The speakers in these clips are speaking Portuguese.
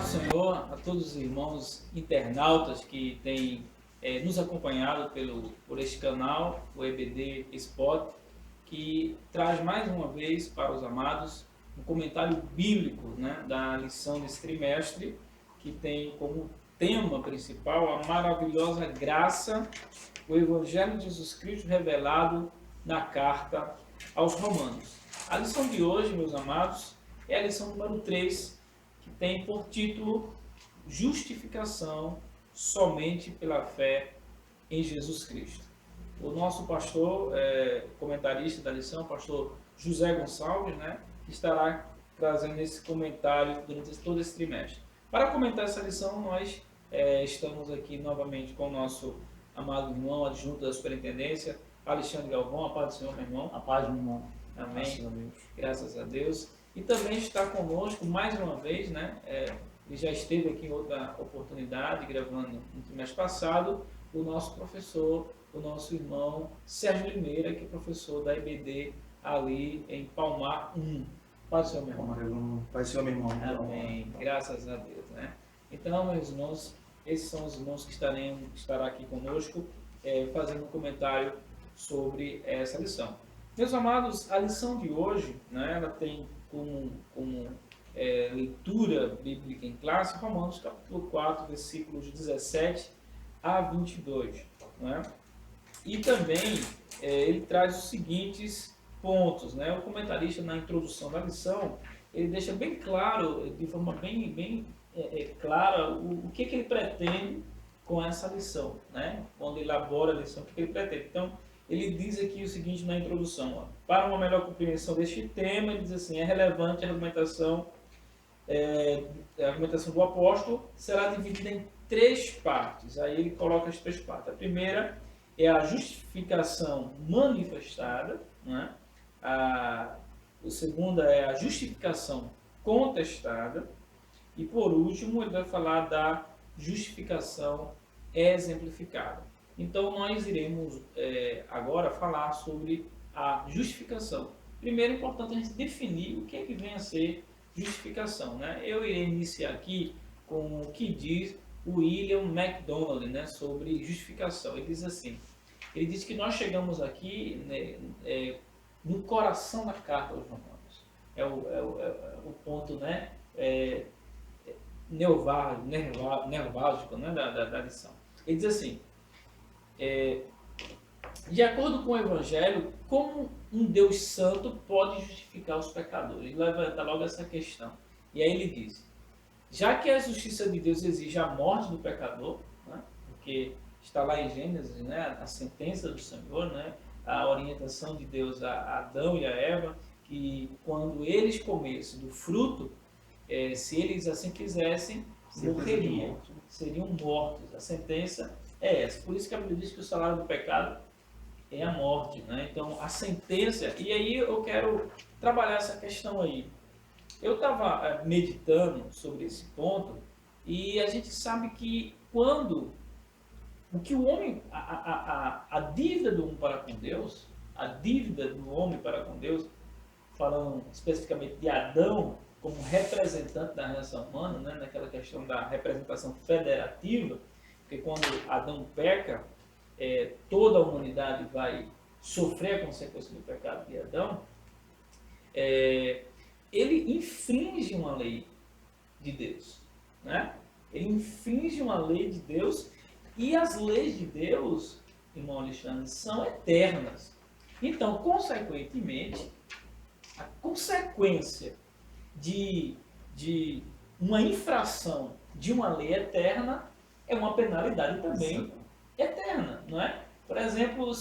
do Senhor a todos os irmãos internautas que têm nos acompanhado por este canal, o EBD Spot, que traz mais uma vez para os amados um comentário bíblico, né, da lição desse trimestre, que tem como tema principal a maravilhosa graça, o Evangelho de Jesus Cristo revelado na carta aos Romanos. A lição de hoje, meus amados, é a lição número 3, que tem por título Justificação somente pela fé em Jesus Cristo. O nosso pastor, comentarista da lição, pastor José Gonçalves, né, estará trazendo esse comentário durante todo esse trimestre. Para comentar essa lição, nós estamos aqui novamente com o nosso amado irmão, adjunto da superintendência, Alexandre Galvão. A paz do Senhor, meu irmão. A paz do irmão. Amém. Graças a Deus. Graças a Deus. E também está conosco mais uma vez, né? Ele já esteve aqui em outra oportunidade, gravando no trimestre passado, o nosso professor, o nosso irmão Sérgio Limeira, que é professor da IBD ali em Palmar 1. Paz do Senhor, meu irmão. Paz do Senhor, meu irmão. Amém. Graças a Deus, né? Então, meus irmãos, esses são os irmãos que estará aqui conosco, fazendo um comentário sobre essa lição. Meus amados, a lição de hoje, né, ela tem como leitura bíblica em classe Romanos capítulo 4, versículos 17 a 22. Né? E também ele traz os seguintes pontos. Né? O comentarista, na introdução da lição, ele deixa bem claro, de forma bem clara, o que ele pretende com essa lição. Né? Quando ele elabora a lição, o que ele pretende. Então, ele diz aqui o seguinte na introdução: ó, para uma melhor compreensão deste tema, ele diz assim: é relevante a argumentação do apóstolo será dividida em 3 partes. Aí ele coloca as 3 partes. A primeira é a justificação manifestada, né? A segunda é a justificação contestada, e por último ele vai falar da justificação exemplificada. Então, nós iremos agora falar sobre a justificação. Primeiro, é importante a gente definir o que é que vem a ser justificação. Né? Eu irei iniciar aqui com o que diz o William MacDonald, né, sobre justificação. Ele diz assim, ele diz que nós chegamos aqui, né, no coração da carta aos Romanos. É o ponto, né, nervágico, né, da lição. Ele diz assim: de acordo com o Evangelho, como um Deus santo pode justificar os pecadores? Ele levanta logo essa questão. E aí ele diz: já que a justiça de Deus exige a morte do pecador, né, porque está lá em Gênesis, né, a sentença do Senhor, né, a orientação de Deus a Adão e a Eva, que quando eles comessem do fruto, se eles assim quisessem, morreriam, seriam mortos. A sentença é essa. Por isso que a Bíblia diz que o salário do pecado é a morte. Né? Então, a sentença... E aí eu quero trabalhar essa questão aí. Eu estava meditando sobre esse ponto e a gente sabe que quando... O que o homem... A dívida do homem para com Deus, a dívida do homem para com Deus, falando especificamente de Adão como representante da raça humana, né? Naquela questão da representação federativa, porque quando Adão peca, toda a humanidade vai sofrer a consequência do pecado de Adão. Ele infringe uma lei de Deus, né? Ele infringe uma lei de Deus, e as leis de Deus, irmão Alexandre, são eternas. Então, consequentemente, a consequência de uma infração de uma lei eterna é uma penalidade também eterna, não é? Por exemplo,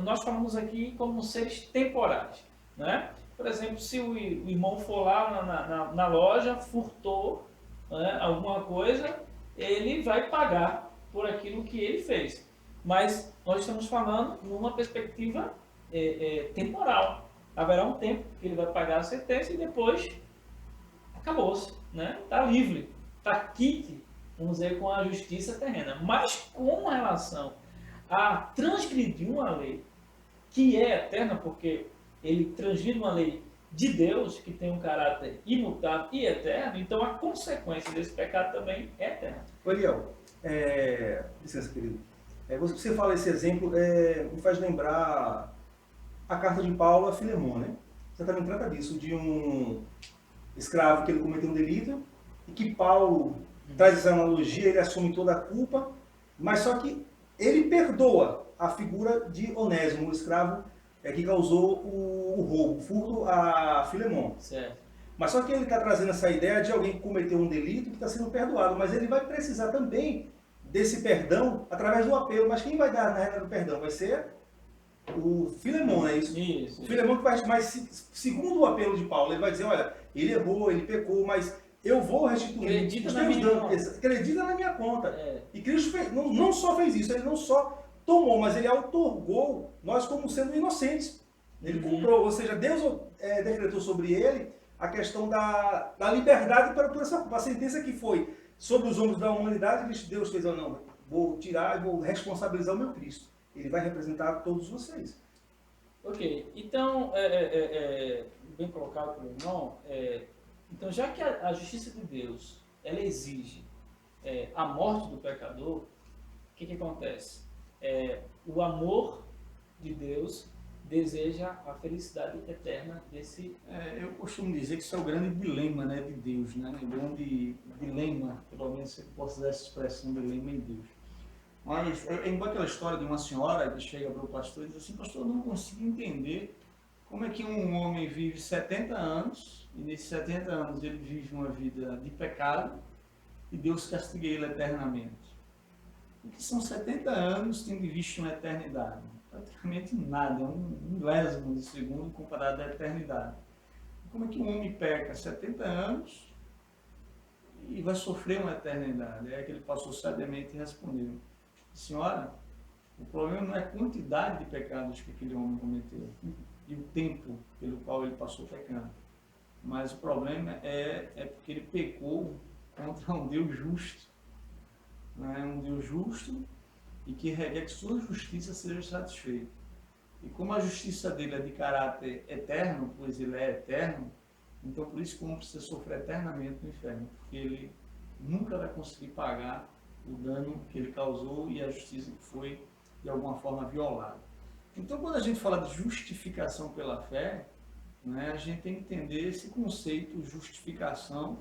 nós falamos aqui como seres temporais, não é? Por exemplo, se o irmão for lá na loja, furtou, né, alguma coisa, ele vai pagar por aquilo que ele fez. Mas nós estamos falando numa perspectiva temporal. Haverá um tempo que ele vai pagar a sentença e depois acabou-se, né? Está livre, está quite, vamos dizer, com a justiça terrena. Mas com relação a transgredir uma lei que é eterna, porque ele transgride uma lei de Deus, que tem um caráter imutável e eterno, então a consequência desse pecado também é eterna. Eliel, licença, querido. Você fala esse exemplo, me faz lembrar a carta de Paulo a Filemon, né? Você também trata disso, de um escravo que ele cometeu um delito, e que Paulo traz essa analogia, ele assume toda a culpa, mas só que ele perdoa a figura de Onésimo, o escravo que causou o roubo, o furto a Filemon. Certo. Mas só que ele está trazendo essa ideia de alguém que cometeu um delito que está sendo perdoado, mas ele vai precisar também desse perdão através do apelo. Mas quem vai dar na regra do perdão vai ser o Filemon, não é isso? Isso. O Filemon que vai, mas segundo o apelo de Paulo, ele vai dizer, olha, ele errou, ele pecou, mas eu vou restituir. Acredita na minha conta. Acredita na minha conta. E Cristo fez, não só fez isso, ele não só tomou, mas ele outorgou nós como sendo inocentes. Ele comprou, ou seja, Deus decretou sobre ele a questão da liberdade por essa culpa. A sentença que foi sobre os ombros da humanidade, Deus fez, não, vou tirar e vou responsabilizar o meu Cristo. Ele vai representar todos vocês. Ok, então, bem colocado pelo irmão, então já que a justiça de Deus, ela exige a morte do pecador, o que acontece? O amor de Deus deseja a felicidade eterna desse... Eu costumo dizer que isso é o grande dilema, né, de Deus, né? O grande dilema, pelo menos se eu posso usar essa expressão, dilema em Deus. Mas é igual aquela história de uma senhora que chega para o pastor e diz assim, pastor, eu não consigo entender como é que um homem vive 70 anos, e nesses 70 anos ele vive uma vida de pecado, e Deus castiga ele eternamente. Porque são 70 anos tendo visto uma eternidade. Praticamente nada, é um milésimo de segundo comparado à eternidade. Como é que um homem peca 70 anos e vai sofrer uma eternidade? É que ele passou sabiamente e respondeu, senhora, o problema não é a quantidade de pecados que aquele homem cometeu e o tempo pelo qual ele passou pecando, mas o problema é porque ele pecou contra um Deus justo, né? Um Deus justo e que requer que sua justiça seja satisfeita. E como a justiça dele é de caráter eterno, pois ele é eterno, então por isso que o homem precisa sofrer eternamente no inferno, porque ele nunca vai conseguir pagar o dano que ele causou e a justiça que foi de alguma forma violada. Então quando a gente fala de justificação pela fé, né, a gente tem que entender esse conceito de justificação,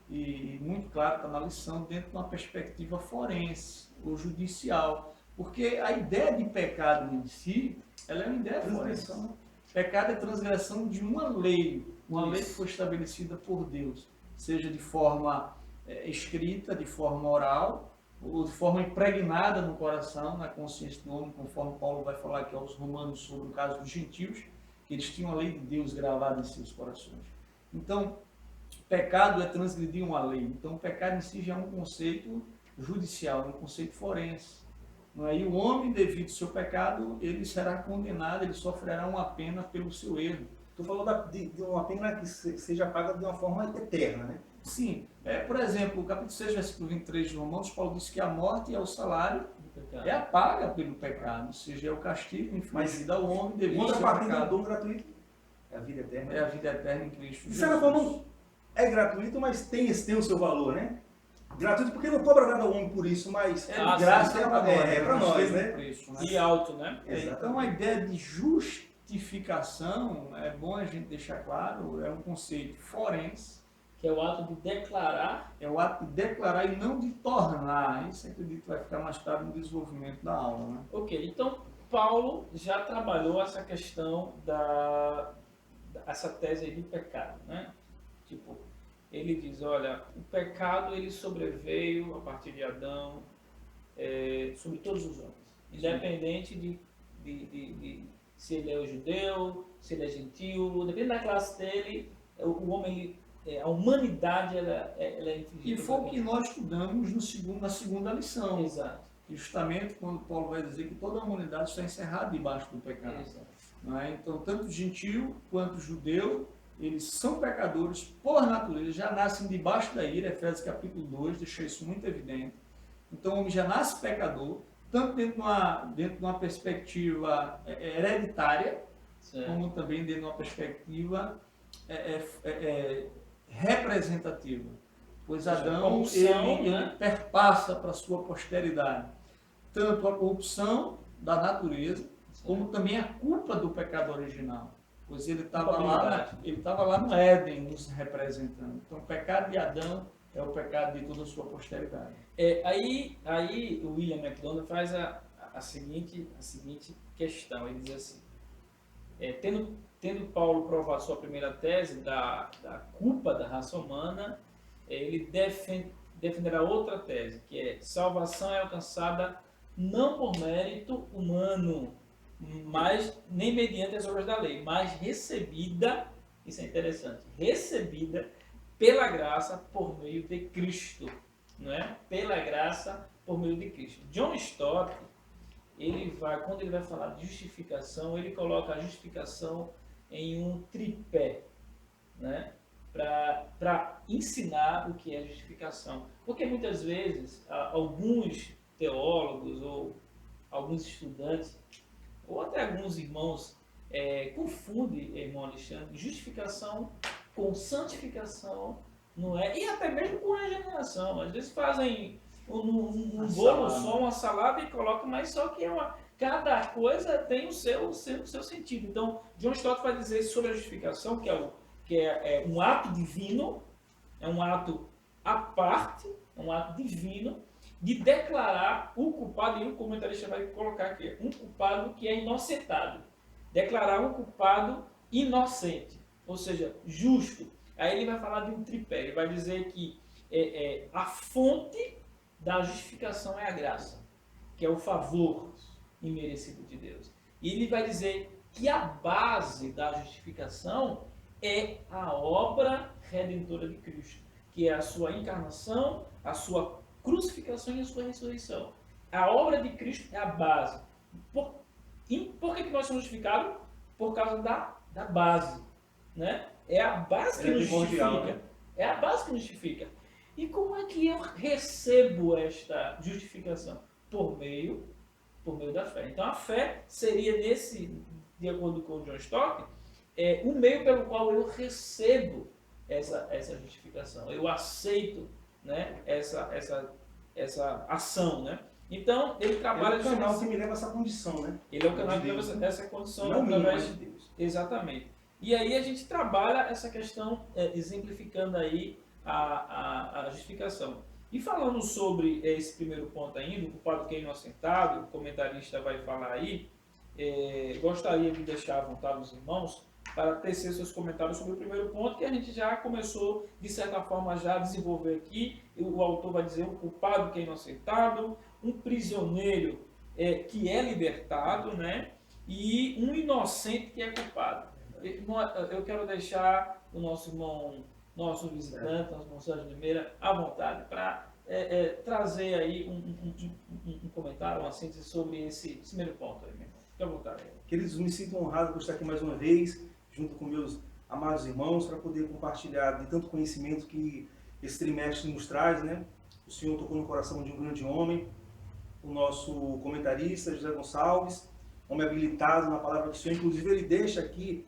e muito claro está na lição, dentro de uma perspectiva forense ou judicial, porque a ideia de pecado em si, ela é uma ideia forense. Pecado é transgressão de uma lei que foi estabelecida por Deus, seja de forma escrita, de forma oral, ou de forma impregnada no coração, na consciência do homem, conforme Paulo vai falar aqui aos Romanos sobre o caso dos gentios, que eles tinham a lei de Deus gravada em seus corações. Então, pecado é transgredir uma lei. Então, o pecado em si já é um conceito judicial, um conceito forense. E o homem, devido ao seu pecado, ele será condenado, ele sofrerá uma pena pelo seu erro. Tu falou de uma pena que seja paga de uma forma eterna, né? Sim. Por exemplo, o capítulo 6, versículo 23 de Romanos, Paulo diz que a morte é o salário, é a paga pelo pecado, ou seja, é o castigo infligido ao homem devido ao seu pecado. Contrapartida do dom gratuito é a vida eterna. É a vida eterna em Cristo Jesus. De certa forma, é gratuito, mas tem o seu valor, né? Gratuito porque não cobra nada ao homem por isso, mas graça para nós, né? Preço, né? E alto, né? Então a ideia de justificação, é bom a gente deixar claro, é um conceito forense. Que é o ato de declarar. É o ato de declarar e não de tornar. Isso acredito que vai ficar mais tarde no desenvolvimento da aula, né? Ok, então Paulo já trabalhou essa questão essa tese aí do pecado, né? Tipo, ele diz, olha, o pecado ele sobreveio a partir de Adão sobre todos os homens, independente de se ele é judeu, se ele é gentil, dependendo da classe dele, o homem, a humanidade ela é infligida. E foi o que nós estudamos na segunda lição. Exato. Justamente quando Paulo vai dizer que toda a humanidade está encerrada debaixo do pecado. Exato. Não é? Então, tanto o gentil quanto o judeu, eles são pecadores por natureza, já nascem debaixo da ira. Efésios capítulo 2 deixa isso muito evidente. Então o homem já nasce pecador, tanto dentro de uma perspectiva hereditária, certo, como também dentro de uma perspectiva representativa, pois Adão corrupção, ele né? perpassa para a sua posteridade tanto a corrupção da natureza, como também a culpa do pecado original, pois ele estava lá no Éden nos representando. Então o pecado de Adão é o pecado de toda a sua posteridade. Aí o William MacDonald faz a seguinte questão, ele diz assim, tendo Paulo provado sua primeira tese da culpa da raça humana, ele defenderá outra tese, que é salvação é alcançada não por mérito humano, mas nem mediante as obras da lei, mas recebida, isso é interessante, recebida pela graça por meio de Cristo, não é? Pela graça por meio de Cristo. John Stott, quando ele vai falar de justificação, ele coloca a justificação em um tripé, né? Para ensinar o que é justificação. Porque muitas vezes alguns teólogos ou alguns estudantes, ou até alguns irmãos, confundem, irmão Alexandre, justificação com santificação, não é? E até mesmo com regeneração. Às vezes fazem um bolo só, uma salada e colocam, mas só que cada coisa tem o seu sentido. Então, John Stott vai dizer sobre a justificação, que é um ato divino, é um ato à parte, é um ato divino, de declarar o culpado, e o comentarista vai colocar aqui, um culpado que é inocentado. Declarar um culpado inocente, ou seja, justo. Aí ele vai falar de um tripé, ele vai dizer que a fonte da justificação é a graça, que é o favor imerecido de Deus. E ele vai dizer que a base da justificação é a obra redentora de Cristo, que é a sua encarnação, a sua crucificação e a sua ressurreição. A obra de Cristo é a base. Por que nós somos justificados? Por causa da base, né? É a base que nos justifica. Né? É a base que nos justifica. E como é que eu recebo esta justificação? Por meio da fé. Então a fé seria, de acordo com o John Stott, o meio pelo qual eu recebo essa justificação. Eu aceito, né, essa ação, né? Então, ele trabalha... Ele é o canal que me leva a essa condição, né? Ele é o canal que me leva a essa condição. Não através de Deus. Exatamente. E aí a gente trabalha essa questão, exemplificando aí a justificação. E falando sobre esse primeiro ponto ainda, o culpado que é inocentado, o comentarista vai falar aí, gostaria de deixar à vontade os irmãos para tecer seus comentários sobre o primeiro ponto, que a gente já começou, de certa forma, já a desenvolver aqui. O autor vai dizer um culpado que é inocentado, um prisioneiro que é libertado, né? E um inocente que é culpado. Eu quero deixar o nosso irmão, nosso visitante, nosso irmão Sérgio Limeira, à vontade, para trazer aí um comentário, uma síntese sobre esse primeiro ponto. Aí, fique à vontade. Queridos, me sinto honrado por estar aqui mais uma vez, junto com meus amados irmãos, para poder compartilhar de tanto conhecimento que esse trimestre nos traz, né? O Senhor tocou no coração de um grande homem, o nosso comentarista, José Gonçalves, homem habilitado na palavra do Senhor. Inclusive, ele deixa aqui,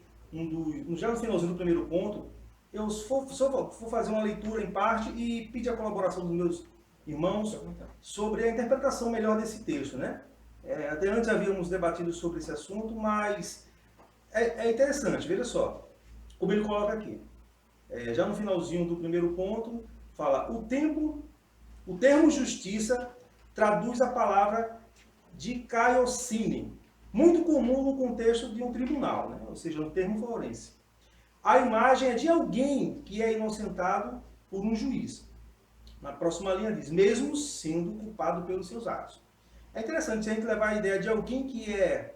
já no finalzinho do primeiro ponto, eu só vou fazer uma leitura em parte e pedir a colaboração dos meus irmãos sobre a interpretação melhor desse texto, né? Até antes havíamos debatido sobre esse assunto, mas é interessante, veja só, como ele coloca aqui. Já no finalzinho do primeiro ponto, fala, o termo justiça traduz a palavra dikaiosine, muito comum no contexto de um tribunal, né? Ou seja, um termo forense. A imagem é de alguém que é inocentado por um juiz. Na próxima linha diz, mesmo sendo culpado pelos seus atos. É interessante a gente levar a ideia de alguém que é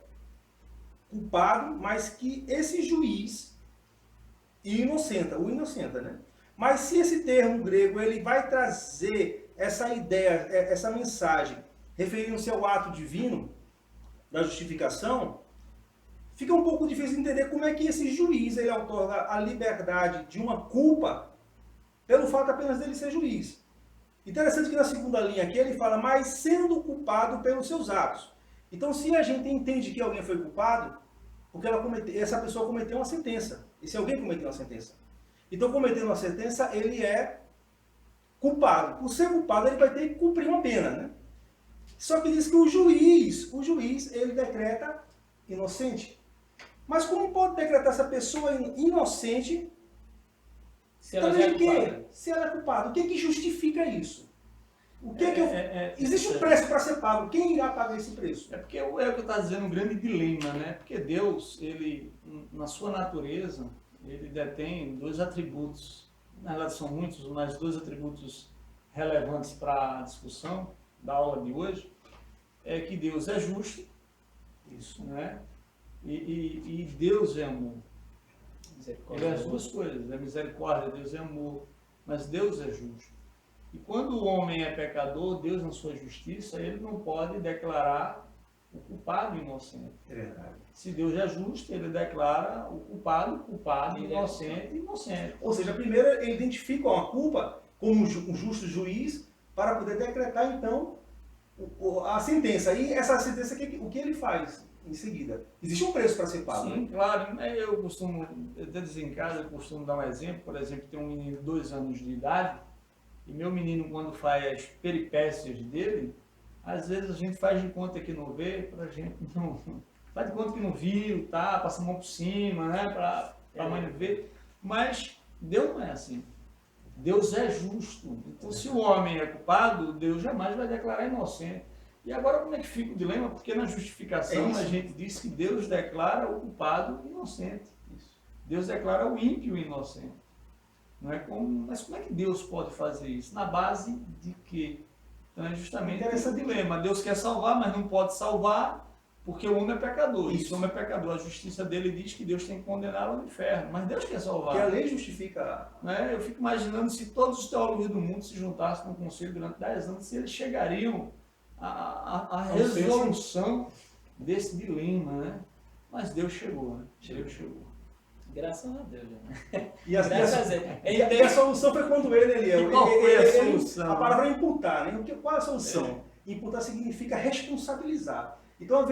culpado, mas que esse juiz o inocenta, né? Mas se esse termo grego ele vai trazer essa ideia, essa mensagem, referindo-se ao ato divino da justificação, fica um pouco difícil de entender como é que esse juiz ele outorga a liberdade de uma culpa pelo fato apenas dele ser juiz. Interessante que na segunda linha aqui ele fala, mas sendo culpado pelos seus atos. Então, se a gente entende que alguém foi culpado, porque essa pessoa cometeu uma sentença. E se alguém cometeu uma sentença? Então, cometendo uma sentença, ele é culpado. Por ser culpado, ele vai ter que cumprir uma pena, né? Só que diz que o juiz, ele decreta inocente. Mas como pode decretar essa pessoa inocente? Se ela já é de quê? culpada. Se ela é culpada. O que que justifica isso? O que que existe um é. preço para ser pago. Quem irá pagar esse preço? É porque é o que eu estava dizendo, um grande dilema, né? Porque Deus, ele, na sua natureza, ele detém dois atributos, na verdade são muitos, mas dois atributos relevantes para a discussão da aula de hoje, é que Deus é justo, Isso. né? E Deus é amor. Ele é as Misericórdia. duas coisas, é misericórdia, Deus é amor, mas Deus é justo. E quando o homem é pecador, Deus, na sua justiça, ele não pode declarar o culpado inocente. É verdade. Se Deus é justo, ele declara o culpado, inocente. Ou seja, primeiro ele identifica uma culpa como um justo juiz para poder decretar, então, a sentença. E essa sentença, o que ele faz em seguida? Existe um preço para ser pago. Sim, claro. Eu costumo, até dizer em casa, eu costumo dar um exemplo. Por exemplo, tem um menino de 2 anos de idade, e meu menino, quando faz as peripécias dele, às vezes a gente faz de conta que não vê, pra gente não... Faz de conta que não viu, tá? Passa a mão por cima, né? Para a mãe não ver. Mas Deus não é assim. Deus é justo. Então, se o homem é culpado, Deus jamais vai declarar inocente. E agora, como é que fica o dilema? Porque na justificação a gente diz que Deus declara o culpado inocente. Deus declara o ímpio inocente. Não é como, mas como é que Deus pode fazer isso? Na base de quê? Então é justamente esse dilema. Deus quer salvar, mas não pode salvar porque o homem é pecador. E se o homem é pecador, a justiça dele diz que Deus tem que condená-lo ao inferno. Mas Deus quer salvar. Porque a lei justifica. Né? Eu fico imaginando se todos os teólogos do mundo se juntassem num conselho durante 10 anos, se eles chegariam à resolução desse dilema, né? Mas Deus chegou, né? Deus chegou. Graças a Deus, né? E a solução foi quando ele E qual foi a solução? A palavra é imputar, né? Qual é a solução? Imputar significa responsabilizar. Então,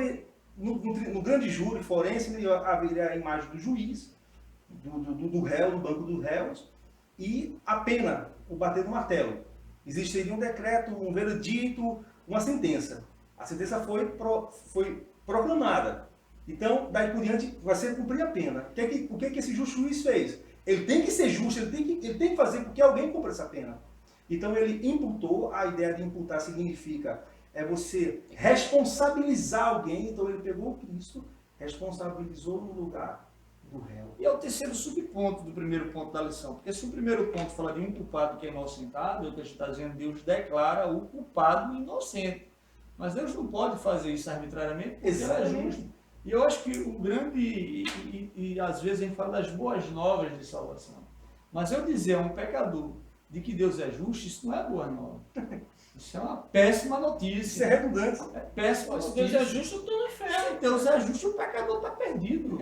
no grande júri forense, haveria a imagem do juiz, do réu, do banco dos réus, e a pena, o bater do martelo. Existiria um decreto, um veredito, uma sentença. A sentença foi proclamada. Então, daí por diante, vai ser cumprir a pena. O que esse justo juiz fez? Ele tem que ser justo, ele tem que fazer com que alguém cumpra essa pena. Então, ele imputou. A ideia de imputar significa você responsabilizar alguém. Então, ele pegou o Cristo, responsabilizou no lugar do réu. E é o terceiro subponto do primeiro ponto da lição. Porque se o primeiro ponto fala de um culpado que é inocentado, é o que a gente está dizendo, Deus declara o culpado inocente. Mas Deus não pode fazer isso arbitrariamente, porque ele é justo. E eu acho que o grande, e às vezes a gente fala das boas novas de salvação, mas eu dizer a um pecador de que Deus é justo, isso não é boa nova. Isso é uma péssima notícia. Isso é redundante. É péssima Se notícia. Deus é justo, eu estou no inferno. Se Deus é justo, o pecador está perdido.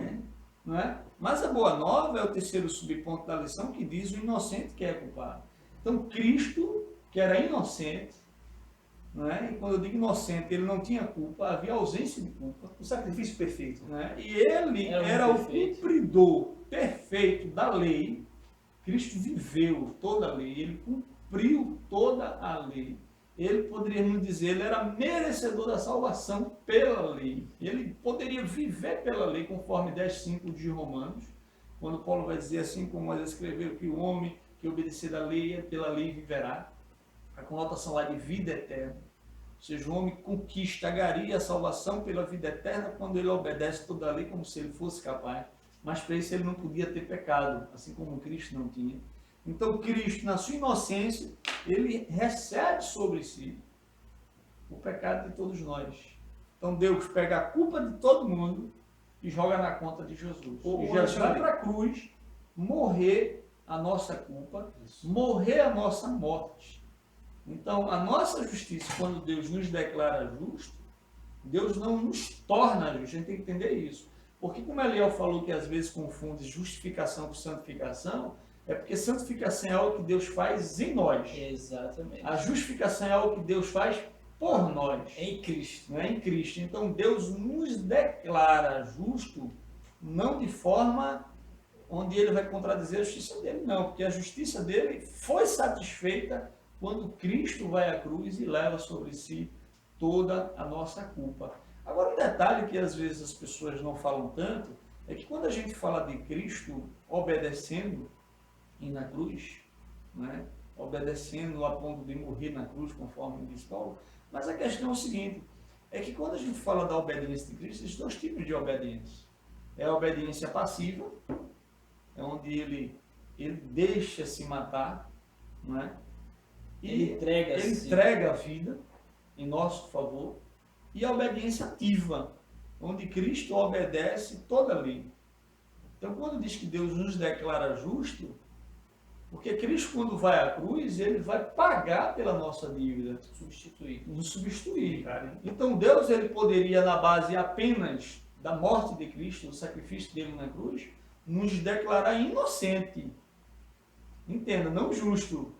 Não é? Mas a boa nova é o terceiro subponto da lição que diz o inocente que é culpado. Então Cristo, que era inocente, não é? E quando eu digo inocente, ele não tinha culpa, havia ausência de culpa. O sacrifício perfeito. Né? E ele era o cumpridor perfeito da lei. Cristo viveu toda a lei, ele cumpriu toda a lei. Ele, poderíamos dizer, ele era merecedor da salvação pela lei. Ele poderia viver pela lei, conforme 10:5 de Romanos, quando Paulo vai dizer assim, como Moisés escreveu, que o homem que obedecer da lei, pela lei viverá. A conotação lá de vida eterna. Ou seja, o homem conquista, agaria a salvação pela vida eterna quando ele obedece toda a lei como se ele fosse capaz. Mas para isso ele não podia ter pecado, assim como Cristo não tinha. Então Cristo, na sua inocência, ele recebe sobre si o pecado de todos nós. Então Deus pega a culpa de todo mundo e joga na conta de Jesus. E Jesus vai para a cruz morrer a nossa culpa, morrer a nossa morte. Então, a nossa justiça, quando Deus nos declara justo, Deus não nos torna justos. A gente tem que entender isso. Porque, como Eliel falou que às vezes confunde justificação com santificação, é porque santificação é algo que Deus faz em nós. Exatamente. A justificação é algo que Deus faz por nós. Em Cristo. Não é em Cristo. Então, Deus nos declara justo, não de forma onde ele vai contradizer a justiça dele. Não, porque a justiça dele foi satisfeita quando Cristo vai à cruz e leva sobre si toda a nossa culpa. Agora, um detalhe que às vezes as pessoas não falam tanto, é que quando a gente fala de Cristo obedecendo e na cruz, né, obedecendo a ponto de morrer na cruz, conforme diz Paulo, mas a questão é o seguinte, é que quando a gente fala da obediência de Cristo, existem dois tipos de obediência. É a obediência passiva, é onde ele deixa se matar, não é? E Ele entrega a vida em nosso favor, e a obediência ativa, onde Cristo obedece toda a lei. Então, quando diz que Deus nos declara justo, porque Cristo, quando vai à cruz, ele vai pagar pela nossa dívida, nos substituir. Então, Deus ele poderia, na base apenas da morte de Cristo, do sacrifício dele na cruz, nos declarar inocente. Entenda, não justo,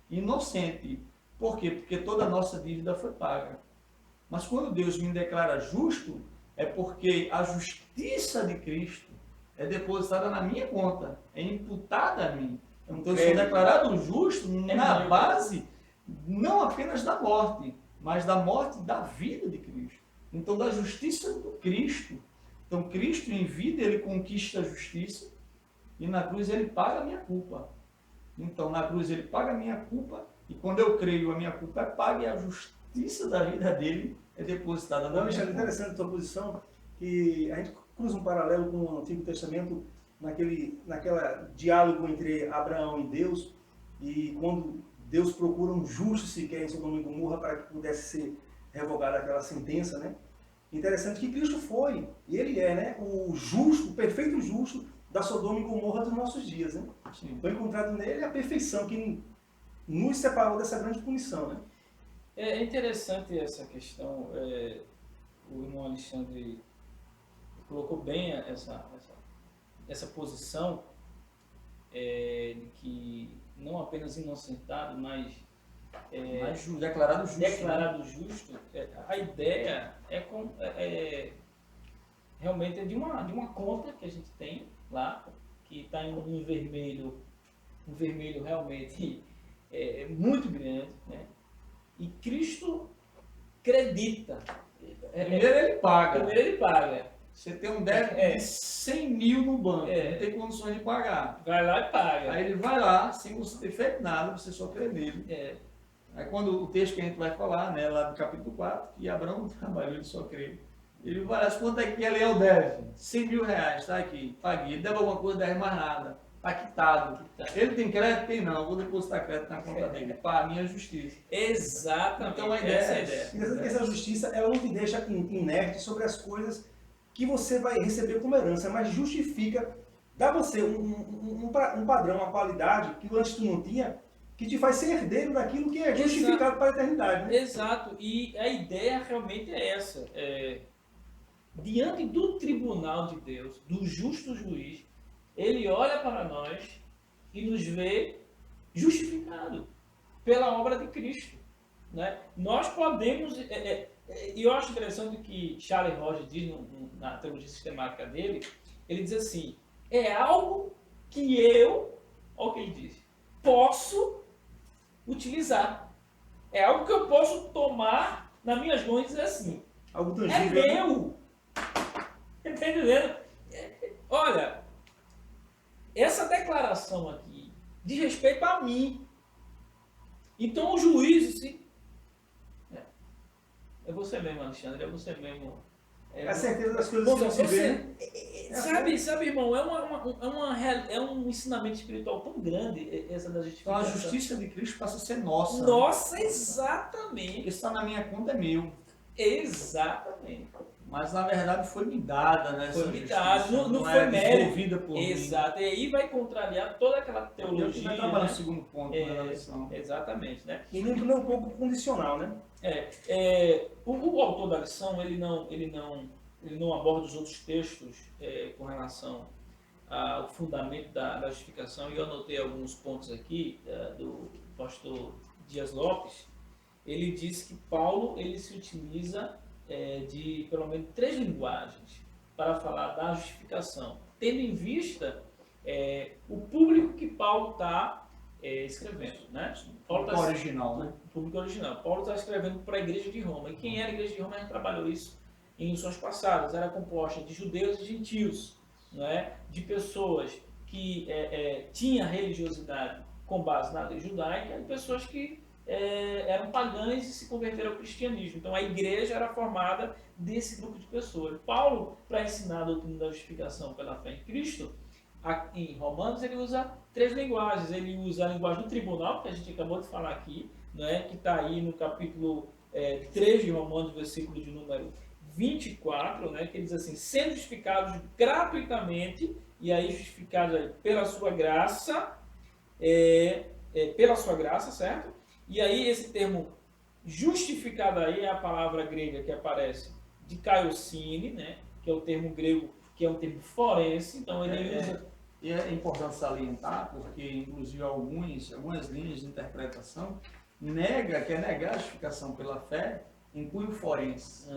inocente. Por quê? Porque toda a nossa dívida foi paga. Mas quando Deus me declara justo, é porque a justiça de Cristo é depositada na minha conta, é imputada a mim. Então eu sou declarado justo na base não apenas da morte, mas da morte da vida de Cristo. Então da justiça do Cristo. Então Cristo em vida ele conquista a justiça e na cruz ele paga a minha culpa. Então na cruz ele paga a minha culpa e quando eu creio a minha culpa é paga e a justiça da vida dele é depositada na minha conta. É interessante a tua posição, que a gente cruza um paralelo com o Antigo Testamento, naquela diálogo entre Abraão e Deus, e quando Deus procura um justo sequer em Sodoma e Gomorra para que pudesse ser revogada aquela sentença, né? Interessante que Cristo foi, e ele é, né, o justo, o perfeito justo da Sodoma e Gomorra dos nossos dias, né? Sim. Foi encontrado nele a perfeição que nos separou dessa grande punição, né? É interessante essa questão, o irmão Alexandre colocou bem essa posição de que não apenas inocentado, mas declarado justo. Declarado justo. A ideia realmente é de uma conta que a gente tem lá, que está em vermelho, um vermelho realmente muito grande, né? E Cristo acredita. Primeiro ele paga. Você tem um débito de 100 mil no banco, não tem condições de pagar. Vai lá e paga. Aí ele vai lá, sem você ter feito nada, você só crê nele. Aí quando o texto que a gente vai falar, né, lá do capítulo 4, que Abraão trabalhou, ele só crê. Ele vai lá, quanto é que ele deve? 100 mil reais, tá aqui, paguei. Ele deve alguma coisa, deve mais nada. Está quitado. Ele tem crédito? Tem não. Eu vou depositar crédito na conta dele. Para a minha justiça. Exatamente. Então a ideia é essa. Essa justiça, ela não te deixa inerte sobre as coisas que você vai receber como herança, mas justifica, dá a você um padrão, uma qualidade que antes tu não tinha, que te faz ser herdeiro daquilo que é justificado para a eternidade. Né? Exato. E a ideia realmente é essa. Diante do tribunal de Deus, do justo juiz, ele olha para nós e nos vê justificado pela obra de Cristo. Né? Nós podemos... E eu acho interessante o que Charles Rogers diz na teologia sistemática dele. Ele diz assim, é algo que eu, olha o que ele diz, posso utilizar. É algo que eu posso tomar nas minhas mãos e dizer assim, algo tangível. É meu. Está entendendo? Olha, essa declaração aqui diz respeito a mim. Então o juízo, se... É você mesmo, Alexandre, é você mesmo. É a certeza das coisas que não se vê. Sabe, irmão, é um ensinamento espiritual tão grande, essa da justificação. Então a justiça de Cristo passa a ser nossa. Nossa, exatamente. Porque está na minha conta é meu. Exatamente. Mas na verdade foi me dada, né? Foi me dada, não foi mérito por mim. Exato. E aí vai contrariar toda aquela teologia. Vai trabalhar no segundo ponto da lição. Exatamente, né? E nem um pouco condicional, né? O autor da lição, ele não aborda os outros textos com relação ao fundamento da justificação, e eu anotei alguns pontos aqui do pastor Dias Lopes. Ele diz que Paulo ele se utiliza de pelo menos 3 linguagens para falar da justificação, tendo em vista o público que Paulo está escrevendo, né? Paulo O original, né? O público original. Paulo está escrevendo para a igreja de Roma. E quem era a igreja de Roma? A gente trabalhou isso em lições passadas. Era composta de judeus e gentios, né? De pessoas que tinham religiosidade com base na lei judaica e pessoas que eram pagãs e se converteram ao cristianismo. Então a igreja era formada desse grupo de pessoas. Paulo, para ensinar a doutrina da justificação pela fé em Cristo, em Romanos ele usa 3 linguagens. Ele usa a linguagem do tribunal, que a gente acabou de falar aqui, né, que está aí no capítulo 3 de Romanos, versículo de número 24, né, que ele diz assim: sendo justificados gratuitamente, e aí justificados aí pela sua graça, pela sua graça, certo? E aí esse termo justificado aí é a palavra grega que aparece de kaiosine, né, que é o termo grego, que é um termo forense. Então ele usa... E é importante salientar, porque inclusive algumas linhas de interpretação quer negar a justificação pela fé em cunho forense.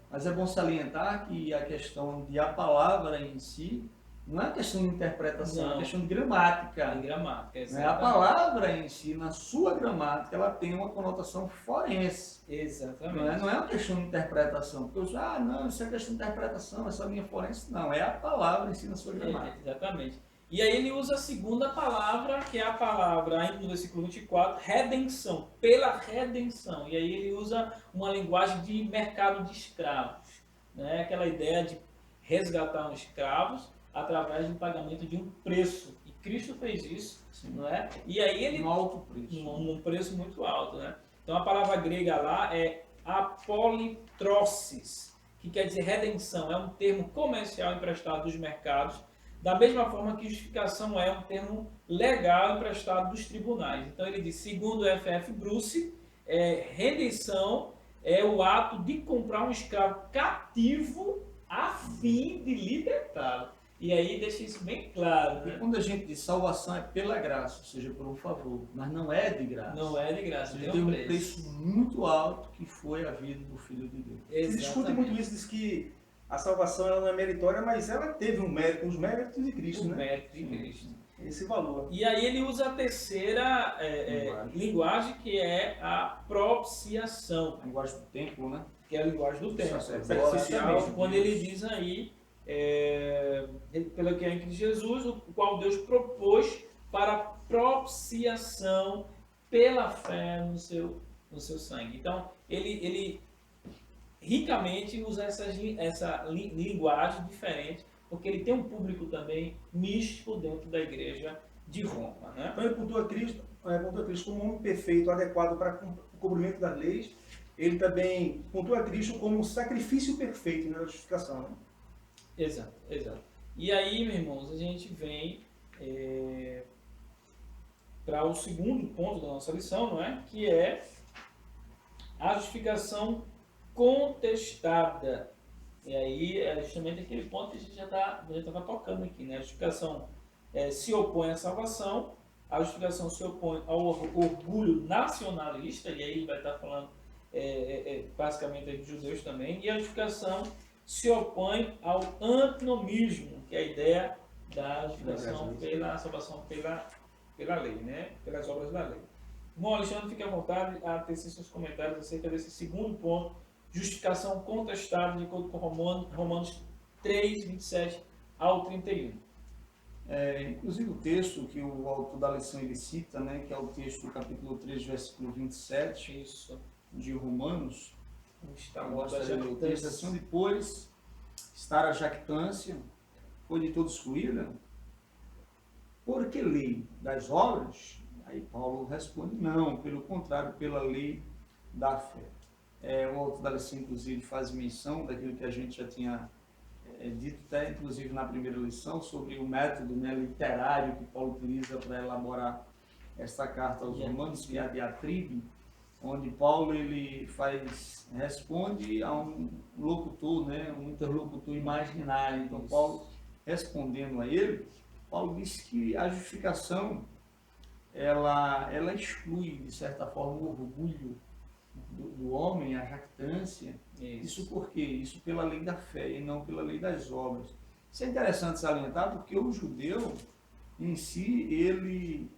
Mas é bom salientar que a questão de a palavra em si não é questão de interpretação, é questão de gramática. De gramática, A palavra em si, na sua gramática, ela tem uma conotação forense. Exatamente. Não é uma questão de interpretação. Porque eu digo, não, isso é questão de interpretação, essa linha forense. Não, é a palavra em si na sua gramática. Exatamente. E aí ele usa a segunda palavra, que é a palavra, ainda no versículo 24, redenção, pela redenção. E aí ele usa uma linguagem de mercado de escravos, né? Aquela ideia de resgatar os escravos através do pagamento de um preço. E Cristo fez isso, não é? E aí ele... Um alto preço. Um preço muito alto, né? Então a palavra grega lá é apolitrosis, que quer dizer redenção. É um termo comercial emprestado dos mercados, da mesma forma que justificação é um termo legal emprestado dos tribunais. Então ele diz, segundo o F.F. Bruce, redenção é o ato de comprar um escravo cativo a fim de libertá-lo. E aí deixa isso bem claro, né? E quando a gente diz salvação é pela graça, ou seja, por um favor, mas não é de graça. Não é de graça, tem um preço muito alto que foi a vida do Filho de Deus. Se discute muito isso, diz que a salvação ela não é meritória, mas ela teve um mérito, os méritos de Cristo, né? Os méritos de Cristo. Esse valor. E aí ele usa a terceira linguagem, que é a propiciação. A linguagem do templo, né? Que é a linguagem do templo. Exatamente. Quando ele diz aí, pelo que é em Cristo Jesus, o qual Deus propôs para propiciação pela fé no seu sangue. Então, ele ricamente usa essa linguagem diferente, porque ele tem um público também místico dentro da igreja de Roma, né? Então ele pontua Cristo como um homem perfeito, adequado para o cumprimento das leis. Ele também pontua Cristo como um sacrifício perfeito na justificação, né? Exato. E aí, meus irmãos, a gente vem para o segundo ponto da nossa lição, não é? Que é a justificação contestada. E aí é justamente aquele ponto que a gente já estava tocando aqui, né? A justificação se opõe à salvação, a justificação se opõe ao orgulho nacionalista, e aí ele vai estar falando basicamente de judeus também, e a justificação se opõe ao antinomismo, que é a ideia da justificação pela salvação pela lei, né? Pelas obras da lei. Bom, Alexandre, fique à vontade a tecer seus comentários acerca desse segundo ponto, justificação contestada, de acordo com Romanos 3, 27 ao 31. Inclusive o texto que o autor da lição ele cita, né, que é o texto do capítulo 3, versículo 27, Isso. de Romanos, Mostra o texto assim: depois estar a jactância foi de todos excluída? Por que lei das obras? Aí Paulo responde, não, pelo contrário, pela lei da fé. O autor da lição, inclusive, faz menção daquilo que a gente já tinha dito, até inclusive na primeira lição, sobre o método, né, literário que Paulo utiliza para elaborar esta carta aos Romanos, que é a diatribe, onde Paulo ele responde a um locutor, né, um interlocutor imaginário. Então, Paulo, respondendo a ele, Paulo diz que a justificação ela exclui, de certa forma, o orgulho do homem, a jactância. Isso por quê? Isso pela lei da fé e não pela lei das obras. Isso é interessante salientar, porque o judeu, em si, ele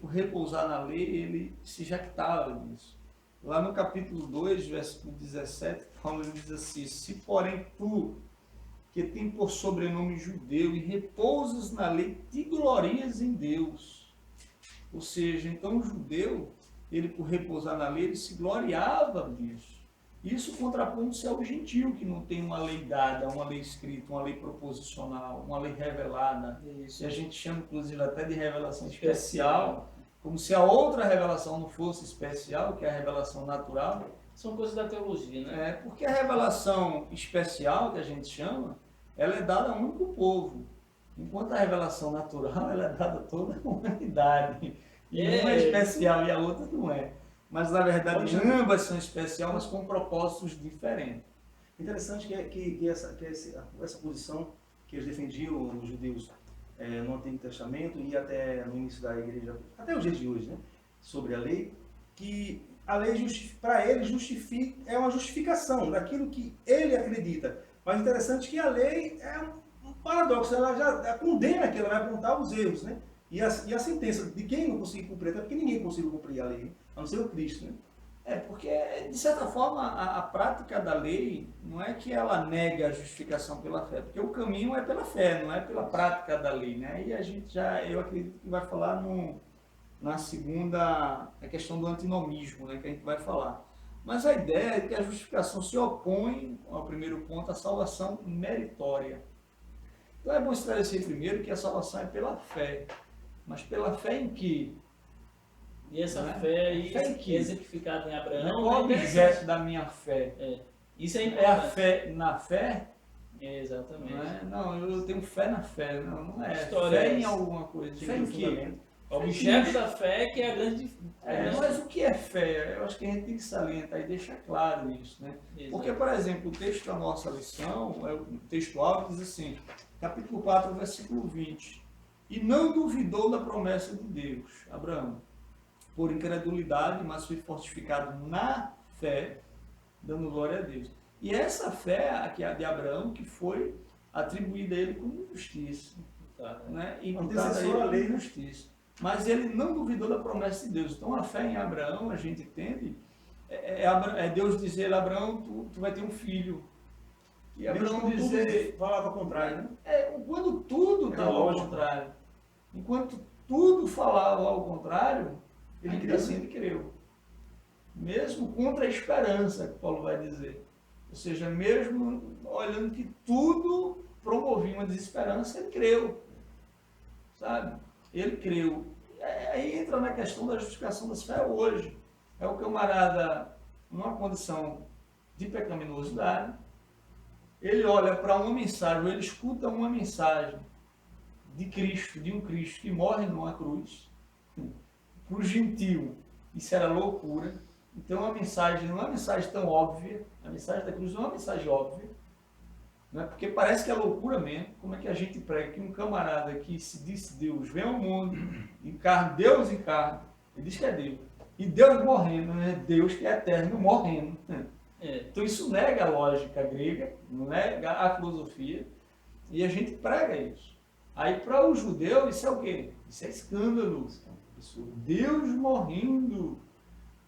por repousar na lei, ele se jactava disso. Lá no capítulo 2, versículo 17, Paulo diz assim: se porém tu, que tem por sobrenome judeu e repousas na lei, te glorias em Deus. Ou seja, então o judeu, ele por repousar na lei, ele se gloriava disso. Isso contrapondo-se ao gentio, que não tem uma lei dada, uma lei escrita, uma lei proposicional, uma lei revelada. Isso. E a gente chama, inclusive, até de revelação especial, como se a outra revelação não fosse especial, que é a revelação natural. São coisas da teologia, né? Porque a revelação especial, que a gente chama, ela é dada a um único povo. Enquanto a revelação natural, ela é dada a toda a humanidade. E uma é especial e a outra não é. Mas, na verdade, ambas são especiais, mas com propósitos diferentes. Interessante que essa posição que eles defendiam, os judeus, no Antigo Testamento e até no início da igreja, até os dias de hoje, né, sobre a lei, que a lei, para ele, é uma justificação daquilo que ele acredita. Mas interessante que a lei é um paradoxo, ela já condena que ela vai apontar os erros, né? E a sentença de quem não conseguir cumprir, até porque ninguém conseguiu cumprir a lei, a não ser o Cristo, né? Porque, de certa forma, a prática da lei não é que ela nega a justificação pela fé, porque o caminho é pela fé, não é pela prática da lei, né? E a gente eu acredito que vai falar na segunda, a questão do antinomismo, né, que a gente vai falar. Mas a ideia é que a justificação se opõe, ao primeiro ponto, à salvação meritória. Então é bom esclarecer primeiro que a salvação é pela fé. Mas pela fé em que? E essa fé aí é exemplificada em Abraão. Qual o objeto da minha fé? Isso é importante. É a fé na fé? Exatamente. Não, eu tenho fé na fé. Não é. História fé em alguma coisa. Fé em quê? O objeto da fé que é a grande... Mas o que é fé? Eu acho que a gente tem que salientar e deixar claro isso, né? Porque, por exemplo, o texto da nossa lição, o textual, diz assim, capítulo 4, versículo 20. E não duvidou da promessa de Deus, Abraão, por incredulidade, mas foi fortificado na fé, dando glória a Deus. E essa fé, aqui a de Abraão, que foi atribuída a ele como justiça, né? E imputada a ele como justiça. Mas ele não duvidou da promessa de Deus. Então a fé em Abraão, a gente entende, é Deus dizer a Abraão, tu vai ter um filho. E Abraão dizer... falava ao contrário, né? Quando tudo estava ao contrário. Enquanto tudo falava ao contrário, ele creu. Mesmo contra a esperança, que Paulo vai dizer. Ou seja, mesmo olhando que tudo promovia uma desesperança, ele creu. Sabe? Ele creu. Aí entra na questão da justificação das fé hoje. É o camarada numa condição de pecaminosidade, ele olha para uma mensagem, ou ele escuta uma mensagem de Cristo, de um Cristo que morre numa cruz, para o gentio, isso era loucura. Então a mensagem não é uma mensagem tão óbvia, a mensagem da cruz não é uma mensagem óbvia, não é? Porque parece que é loucura mesmo. Como é que a gente prega que um camarada que se disse Deus vem ao mundo, encarna, Deus encarna, ele diz que é Deus, e Deus morrendo, né? Deus que é eterno morrendo. Então isso nega a lógica grega, nega a filosofia, e a gente prega isso. Aí para o judeu isso é o quê? Isso é escândalo. Deus morrendo.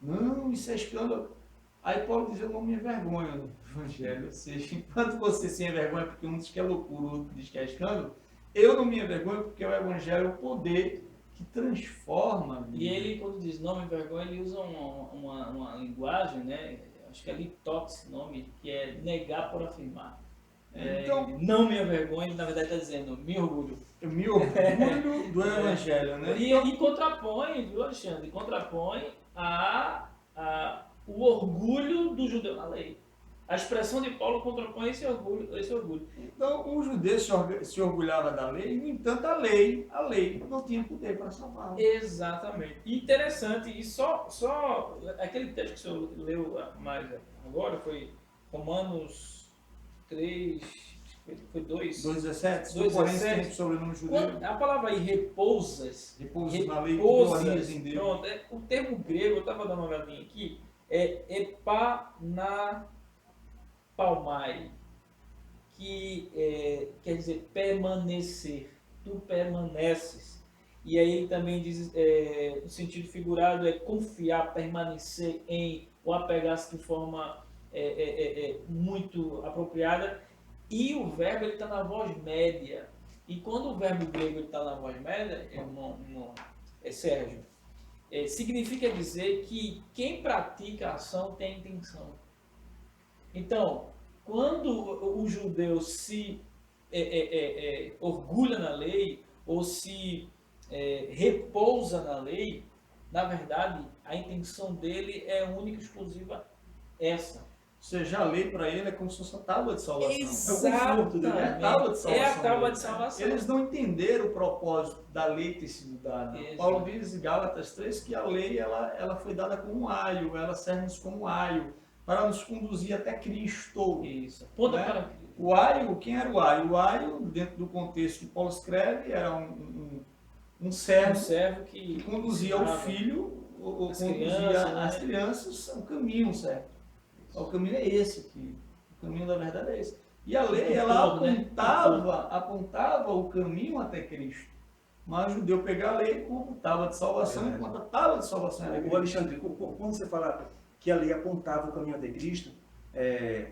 Não, isso é escândalo. Aí Paulo diz, eu não me envergonho no Evangelho. Ou seja, enquanto você se envergonha porque um diz que é loucura, o outro diz que é escândalo, eu não me envergonho porque o Evangelho é o poder que transforma a vida. E ele, quando diz não me envergonha, ele usa uma linguagem, né? Acho que é litox o nome, que é negar por afirmar. Então, não me envergonhe, na verdade está dizendo, me orgulho. Eu me orgulho do Evangelho, né? E contrapõe, viu, Alexandre? Contrapõe o orgulho do judeu na lei. A expressão de Paulo contrapõe esse orgulho. Então, o judeu se orgulhava da lei, no entanto, a lei não tinha poder para salvar. Exatamente. Interessante, e só aquele texto que o senhor leu mais agora, foi Romanos 3, foi 2,17? Porém, tem sobrenome judeu. A palavra aí, repousas Na lei, glorias em Deus. Pronto, o termo grego, eu estava dando uma olhadinha aqui, é epanapalmai, que quer dizer permanecer. tu permaneces. E aí ele também diz, no sentido figurado, é confiar, permanecer em, ou apegar-se de forma muito apropriada. E o verbo está na voz média. E quando o verbo grego está na voz média, Sérgio, significa dizer que quem pratica a ação tem a intenção. Então, quando o judeu se orgulha na lei, ou se repousa na lei, na verdade, a intenção dele é única e exclusiva essa. Ou seja, a lei para ele é como se fosse a tábua de salvação. Exatamente. É o conforto dele, é a tábua de salvação. É a tábua de salvação. Eles não entenderam o propósito da lei ter sido dada. Isso. Paulo diz em Gálatas 3 que a lei ela foi dada como um aio, ela serve-nos como um aio, para nos conduzir até Cristo. Isso. Ponta Né? para Cristo. O aio, quem era o aio? O aio, dentro do contexto que Paulo escreve, era um servo que conduzia o filho, ou conduzia as crianças ao caminho certo. O caminho é esse aqui. O caminho da verdade é esse. E a lei, ela apontava o caminho até Cristo. Mas o judeu pegava a lei como tábua de salvação, enquanto a tábua de salvação era Cristo. O Alexandre, quando você fala que a lei apontava o caminho até Cristo,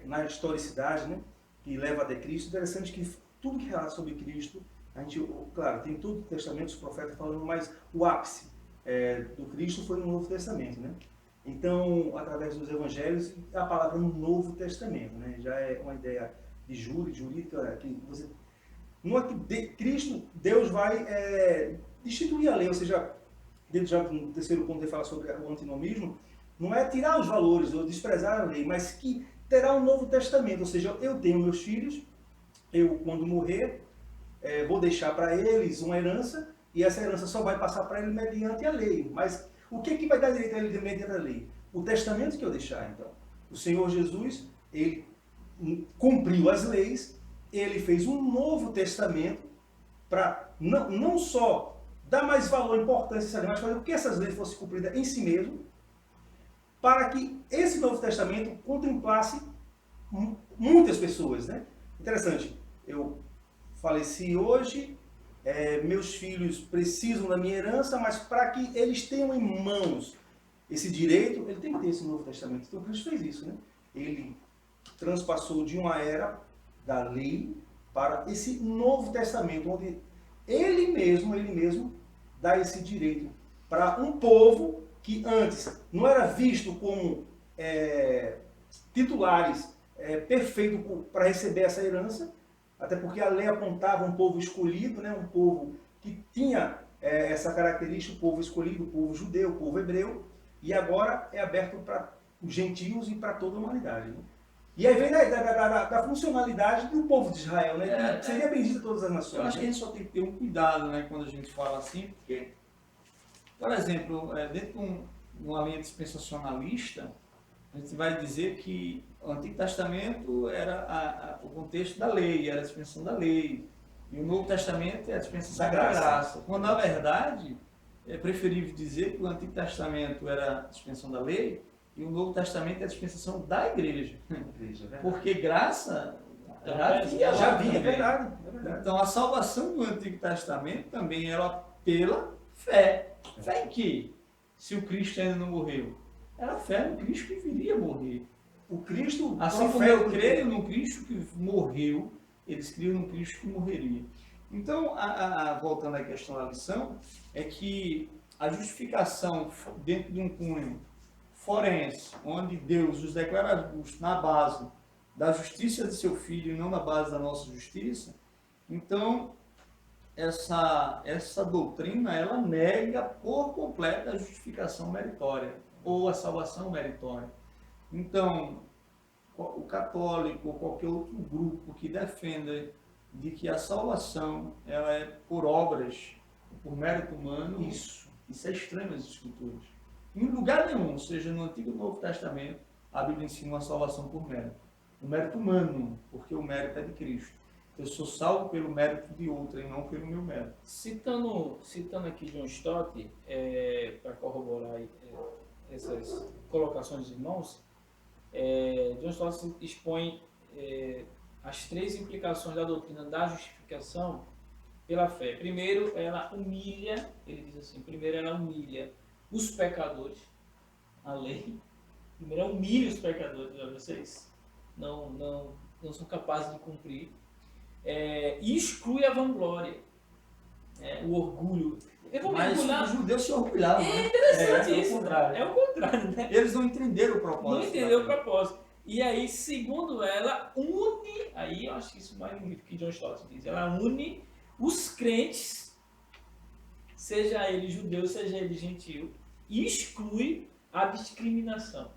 na historicidade, né, que leva até Cristo, interessante que tudo que relata sobre Cristo, a gente, claro, tem todo o Testamento, os profetas falando, mas o ápice do Cristo foi no Novo Testamento, né? Então, através dos evangelhos, a palavra no Novo Testamento, né? Já é uma ideia de jurídica, que você... Não é que Cristo, Deus vai instituir a lei, ou seja, dentro já no terceiro ponto ele fala sobre o antinomismo, não é tirar os valores ou desprezar a lei, mas que terá um Novo Testamento, ou seja, eu tenho meus filhos, eu quando morrer, vou deixar para eles uma herança, e essa herança só vai passar para ele mediante a lei, mas o que vai dar direito a ele mediante a lei? O testamento que eu deixar, então. O Senhor Jesus, ele cumpriu as leis, ele fez um novo testamento para não só dar mais valor e importância, mas fazer com que essas leis fossem cumpridas em si mesmo, para que esse novo testamento contemplasse muitas pessoas, né? Interessante, eu faleci hoje, meus filhos precisam da minha herança, mas para que eles tenham em mãos esse direito, ele tem que ter esse Novo Testamento. Então Cristo fez isso, né? Ele transpassou de uma era da lei para esse Novo Testamento, onde ele mesmo dá esse direito para um povo que antes não era visto como titulares perfeitos para receber essa herança, até porque a lei apontava um povo escolhido, né? Um povo que tinha essa característica, o povo escolhido, o povo judeu, o povo hebreu, e agora é aberto para os gentios e para toda a humanidade. Né? E aí vem da funcionalidade do povo de Israel, né? Que seria bendito a todas as nações. Eu acho que a gente só tem que ter um cuidado, né, quando a gente fala assim, porque, por exemplo, dentro de uma linha dispensacionalista, a gente vai dizer que o Antigo Testamento era o contexto da lei, era a dispensação da lei. E o Novo Testamento é a dispensação da graça. Quando, na verdade, é preferível dizer que o Antigo Testamento era a dispensação da lei e o Novo Testamento é a dispensação da igreja. Porque graça já havia, é verdade. Então, a salvação do Antigo Testamento também era pela fé. Fé em quê? Se o Cristo ainda não morreu? Era fé no Cristo que viria morrer. O Cristo, assim como eu creio no Cristo que morreu, eles criam no Cristo que morreria. Então, voltando à questão da lição, é que a justificação dentro de um cunho forense, onde Deus os declara justos na base da justiça de seu Filho e não na base da nossa justiça, então essa doutrina ela nega por completo a justificação meritória ou a salvação meritória. Então, o católico ou qualquer outro grupo que defenda de que a salvação ela é por obras, por mérito humano, isso é estranho nas Escrituras. Em lugar nenhum, seja no Antigo ou no Novo Testamento, a Bíblia ensina uma salvação por mérito. O mérito humano, porque o mérito é de Cristo. Eu sou salvo pelo mérito de outro e não pelo meu mérito. Citando aqui John Stott, para corroborar essas colocações dos irmãos, John Stott expõe as três implicações da doutrina da justificação pela fé. Primeiro, ela humilha, ele diz assim, primeiro ela humilha os pecadores, a lei. Primeiro ela humilha os pecadores, vocês não são capazes de cumprir. E exclui a vanglória, o orgulho. Eu vou Mas mergulhar. os judeus se orgulhavam. É interessante É isso. o contrário. É o contrário, né? Eles não entenderam o propósito. Não entendeu o propósito. E aí, segundo ela, une, aí eu acho que isso é magnífico que John Stott diz, ela une os crentes, seja ele judeu, seja ele gentil, e exclui a discriminação,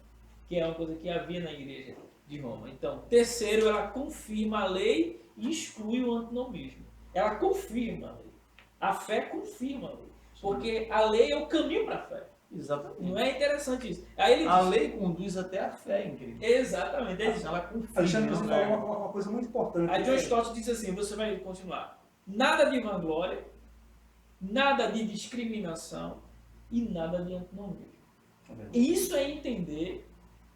que é uma coisa que havia na igreja de Roma. Então, terceiro, ela confirma a lei e exclui o antinomismo. Ela confirma a lei. A fé confirma a lei. Porque a lei é o caminho para a fé. Exatamente. Não é interessante isso? Aí ele A diz, lei conduz até a fé, incrível. exatamente. Ele diz, Ela confirma. Alexandre, você né? falou uma coisa muito importante. a John Stott diz assim, você vai continuar. Nada de vanglória, nada de discriminação e nada de antinomismo. Isso é entender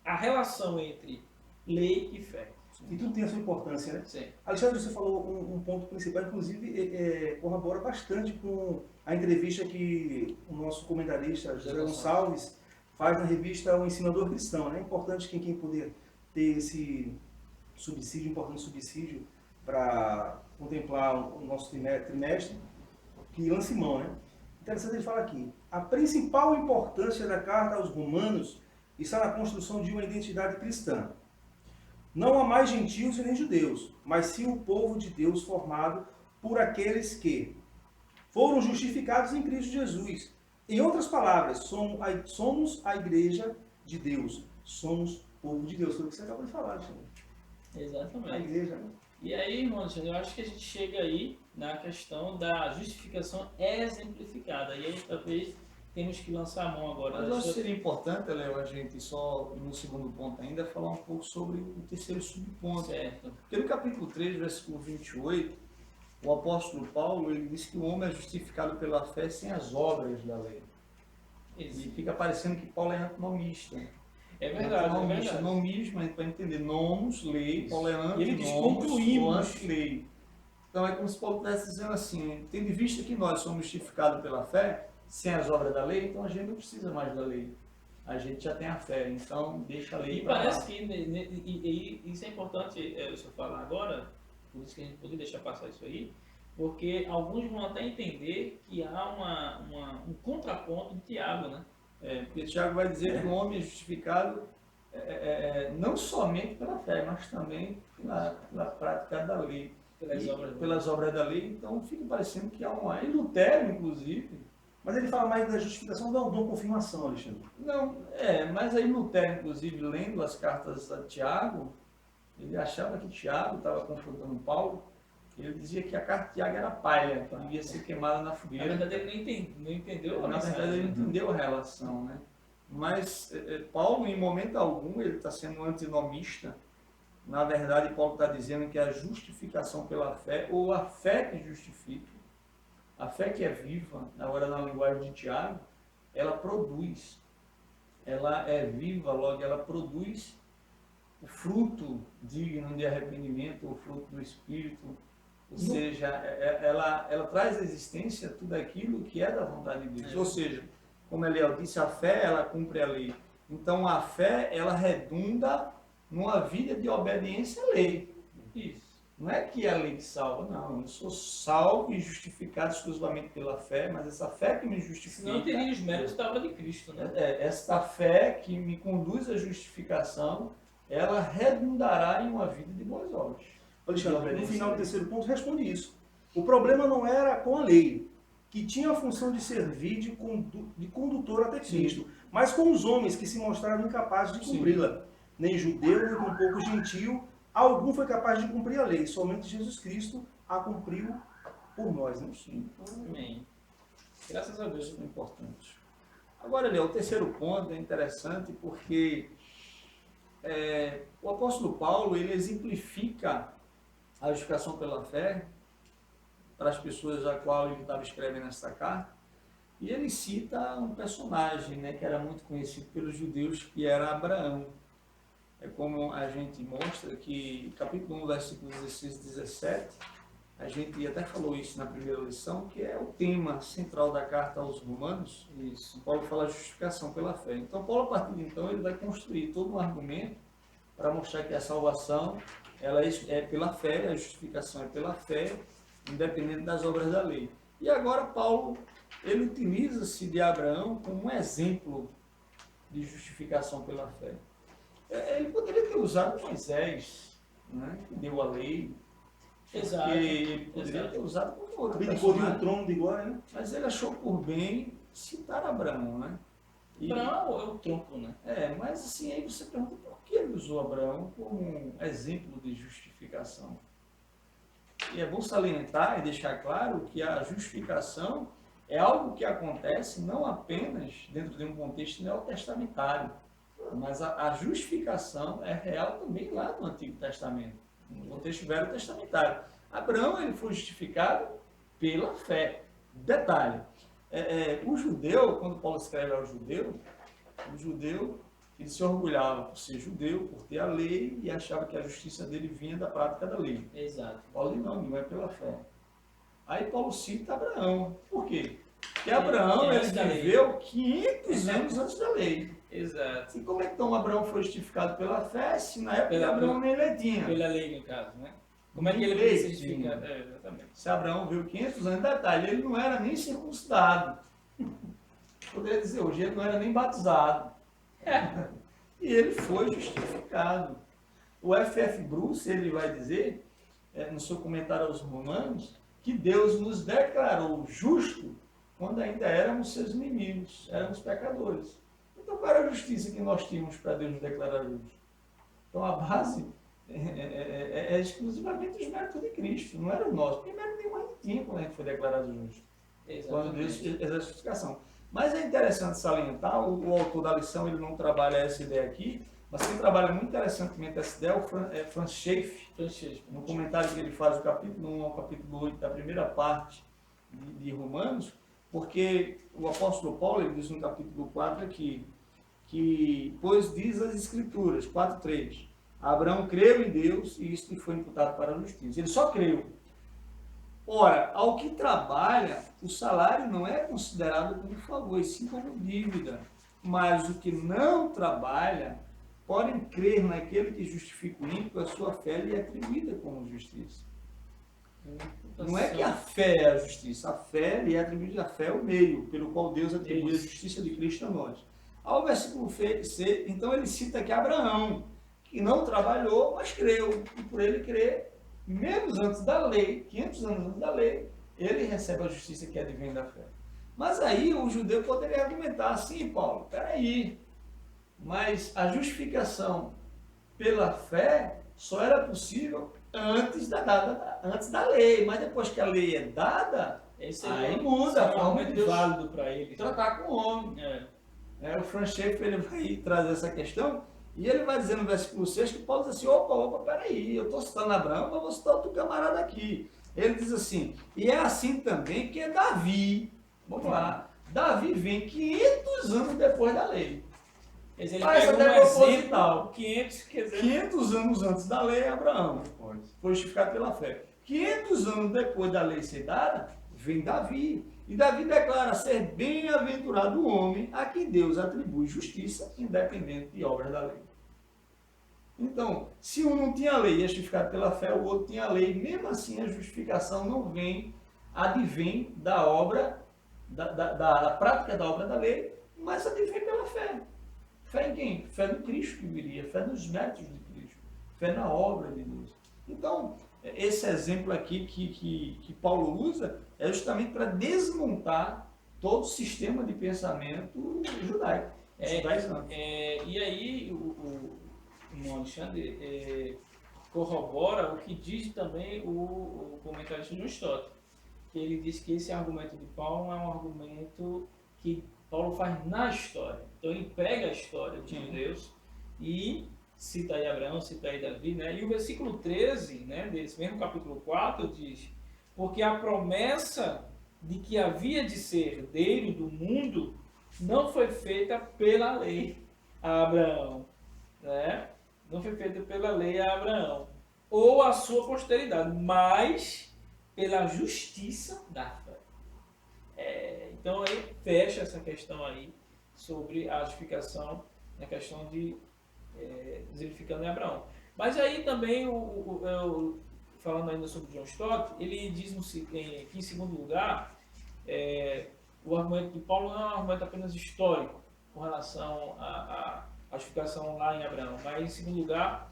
a relação entre lei e fé. E tudo tem a sua importância, né? Sim. Alexandre, você falou um ponto principal, inclusive corrobora bastante com a entrevista que o nosso comentarista José Gonçalves faz na revista O Ensinador Cristão, né? É importante quem puder ter esse subsídio, importante subsídio para contemplar o nosso trimestre, que lance mão, né? Interessante ele falar aqui, a principal importância da carta aos Romanos está na construção de uma identidade cristã. Não há mais gentios e nem judeus, mas sim o povo de Deus formado por aqueles que foram justificados em Cristo Jesus. Em outras palavras, somos a igreja de Deus, somos povo de Deus. Foi o que você acabou de falar, Alexandre. A Exatamente. igreja, né? E aí, irmão, eu acho que a gente chega aí na questão da justificação exemplificada. E aí, talvez, temos que lançar a mão agora. Mas eu acho que seria importante, Léo, a gente só, no segundo ponto ainda, falar um pouco sobre o terceiro subponto. Certo. Porque no capítulo 3, versículo 28, o apóstolo Paulo, ele diz que o homem é justificado pela fé sem as obras da lei. E Isso. fica parecendo que Paulo é antinomista. É verdade, é verdade. Nomismo, a gente vai entender, nomos, lei, Isso. Paulo é antinomos, E ele diz, concluímos. anti-lei. Então é como se Paulo estivesse dizendo assim, tendo em vista que nós somos justificados pela fé, sem as obras da lei, então a gente não precisa mais da lei. A gente já tem a fé, então deixa a lei E pra parece lá. que e isso é importante eu falar agora, por isso que a gente poderia deixar passar isso aí, porque alguns vão até entender que há um contraponto de Tiago, né? Porque Tiago vai dizer que o homem é justificado não somente pela fé, mas também pela prática da lei. Pelas obras da lei, então fica parecendo que há uma. E Lutero, inclusive. Mas ele fala mais da justificação da confirmação, Alexandre. Não, mas aí Lutero, inclusive, lendo as cartas a Tiago, ele achava que Tiago estava confrontando Paulo, ele dizia que a carta de Tiago era palha, que devia ser queimada na Na fogueira. verdade, ele não entendeu a Na verdade, mensagem. ele não entendeu a relação, né? Mas Paulo, em momento algum, ele está sendo antinomista. Na verdade, Paulo está dizendo que a justificação pela fé, ou a fé que justifica, a fé que é viva, agora na linguagem de Tiago, ela produz. Ela é viva, logo ela produz o fruto digno de arrependimento, o fruto do Espírito. Ou seja, ela traz à existência tudo aquilo que é da vontade de Deus. Ou seja, como Eliel disse, a fé, ela cumpre a lei. Então, a fé, ela redunda numa vida de obediência à lei. Isso. Não é que é a lei que salva, não. Eu sou salvo e justificado exclusivamente pela fé, mas essa fé que me justifica... Senão teria os méritos da obra de Cristo, né? Esta fé que me conduz à justificação, ela redundará em uma vida de boas obras. Alexandre, no final do terceiro ponto, responde isso. O problema não era com a lei, que tinha a função de servir de condutor até Cristo, mas com os homens que se mostraram incapazes de cumpri-la. Nem judeu, nem com pouco gentil, algum foi capaz de cumprir a lei. Somente Jesus Cristo a cumpriu por nós. Né? Sim. Amém. Graças a Deus. Isso é importante. Agora, Léo, o terceiro ponto é interessante porque o apóstolo Paulo, ele exemplifica a justificação pela fé para as pessoas a qual ele estava escrevendo essa carta, e ele cita um personagem, né, que era muito conhecido pelos judeus, que era Abraão. É como a gente mostra que, capítulo 1, versículos 16 e 17, A gente até falou isso na primeira lição, que é o tema central da carta aos Romanos. Isso. Paulo fala justificação pela fé. Então, Paulo, a partir de então, ele vai construir todo um argumento para mostrar que a salvação ela é pela fé, a justificação é pela fé, independente das obras da lei. E agora, Paulo, ele utiliza-se de Abraão como um exemplo de justificação pela fé. Ele poderia ter usado Moisés, né, que deu a lei. Exato. Ele poderia ter usado como outro Abdicou de um personagem, trono de glória, né? mas ele achou por bem citar Abraão, né? Abraão é o tronco, né? Mas assim, aí você pergunta por que ele usou Abraão como um exemplo de justificação. E é bom salientar e deixar claro que a justificação é algo que acontece não apenas dentro de um contexto neotestamentário, mas a justificação é real também lá no Antigo Testamento, no contexto velho testamentário. Abraão ele foi justificado pela fé. Detalhe, o judeu, quando Paulo escreve ao judeu, o judeu ele se orgulhava por ser judeu, por ter a lei e achava que a justiça dele vinha da prática da lei. Exato. Paulo não é pela fé. Aí Paulo cita Abraão. Por quê? Porque Abraão ele viveu 500 anos antes da lei. Exato. E como é que então Abraão foi justificado pela fé, se na época Abraão nem lei tinha? Pela lei, no caso, né? Como é que ele foi justificado? Exatamente. Se Abraão viu 500 anos, detalhe, ele não era nem circuncidado. Poderia dizer, hoje ele não era nem batizado. E ele foi justificado. O F.F. Bruce, ele vai dizer, no seu comentário aos Romanos, que Deus nos declarou justo quando ainda éramos seus inimigos, éramos pecadores. Então, qual era a justiça que nós tínhamos para Deus nos declarar justo? Então, a base é exclusivamente os méritos de Cristo, não era o nosso. Porque mérito nenhum a gente tinha quando a gente foi declarado justo. Quando Deus exerce a justificação. Mas é interessante salientar, o autor da lição ele não trabalha essa ideia aqui, mas quem trabalha muito interessantemente essa ideia é Franz Schaeffer, no comentário que ele faz do capítulo 1 ao capítulo 8, da primeira parte de Romanos, porque o apóstolo Paulo ele diz no capítulo 4 aqui, que, pois diz as Escrituras, 4:3, Abraão creu em Deus e isso lhe foi imputado para a justiça. Ele só creu. Ora, ao que trabalha, o salário não é considerado como favor, e sim como dívida. Mas o que não trabalha, podem crer naquele que justifica o ímpio, a sua fé lhe é atribuída como justiça. Não é que a fé é a justiça, a fé lhe é atribuída, a fé é o meio pelo qual Deus atribui a justiça de Cristo a nós. Ao versículo C, então ele cita aqui Abraão, que não trabalhou, mas creu, e por ele crer, menos antes da lei, 500 anos antes da lei, ele recebe a justiça que advém da fé. Mas aí o judeu poderia argumentar assim, Paulo, peraí, mas a justificação pela fé só era possível antes da lei, mas depois que a lei é dada, aí muda a forma de Deus válido para ele tratar com o homem. O Franz Schaeffer ele vai trazer essa questão e ele vai dizer no versículo 6 que Paulo diz assim, opa, peraí, eu estou citando Abraão, mas vou citar outro camarada aqui. Ele diz assim, e é assim também que é Davi. Vamos lá. Davi vem 500 anos depois da lei. Quer dizer, ele pega um exemplo, 500 anos antes da lei, Abraão foi justificado pela fé. 500 anos depois da lei ser dada, vem Davi. E Davi declara ser bem-aventurado o homem a quem Deus atribui justiça, independente de obras da lei. Então, se um não tinha lei e é justificado pela fé, o outro tinha lei, mesmo assim a justificação não advém da obra, da prática da obra da lei, mas advém pela fé. Fé em quem? Fé no Cristo que viria, fé nos méritos de Cristo, fé na obra de Deus. Então, esse exemplo aqui que Paulo usa é justamente para desmontar todo o sistema de pensamento judaico. E aí, o Alexandre corrobora o que diz também o comentarista John Stott, que ele diz que esse argumento de Paulo é um argumento que Paulo faz na história. Então ele pega a história de Deus e cita aí Abraão, cita aí Davi, né? E o versículo 13, né, desse mesmo capítulo 4 diz, porque a promessa de que havia de ser herdeiro do mundo não foi feita pela lei a Abraão, né? Não foi feita pela lei a Abraão, ou a sua posteridade, mas pela justiça da fé. Então aí fecha essa questão aí sobre a justificação, na questão de exemplificando em Abraão. Mas aí também, falando ainda sobre John Stott, ele diz que em segundo lugar, o argumento de Paulo não é um argumento apenas histórico com relação à justificação lá em Abraão, mas em segundo lugar,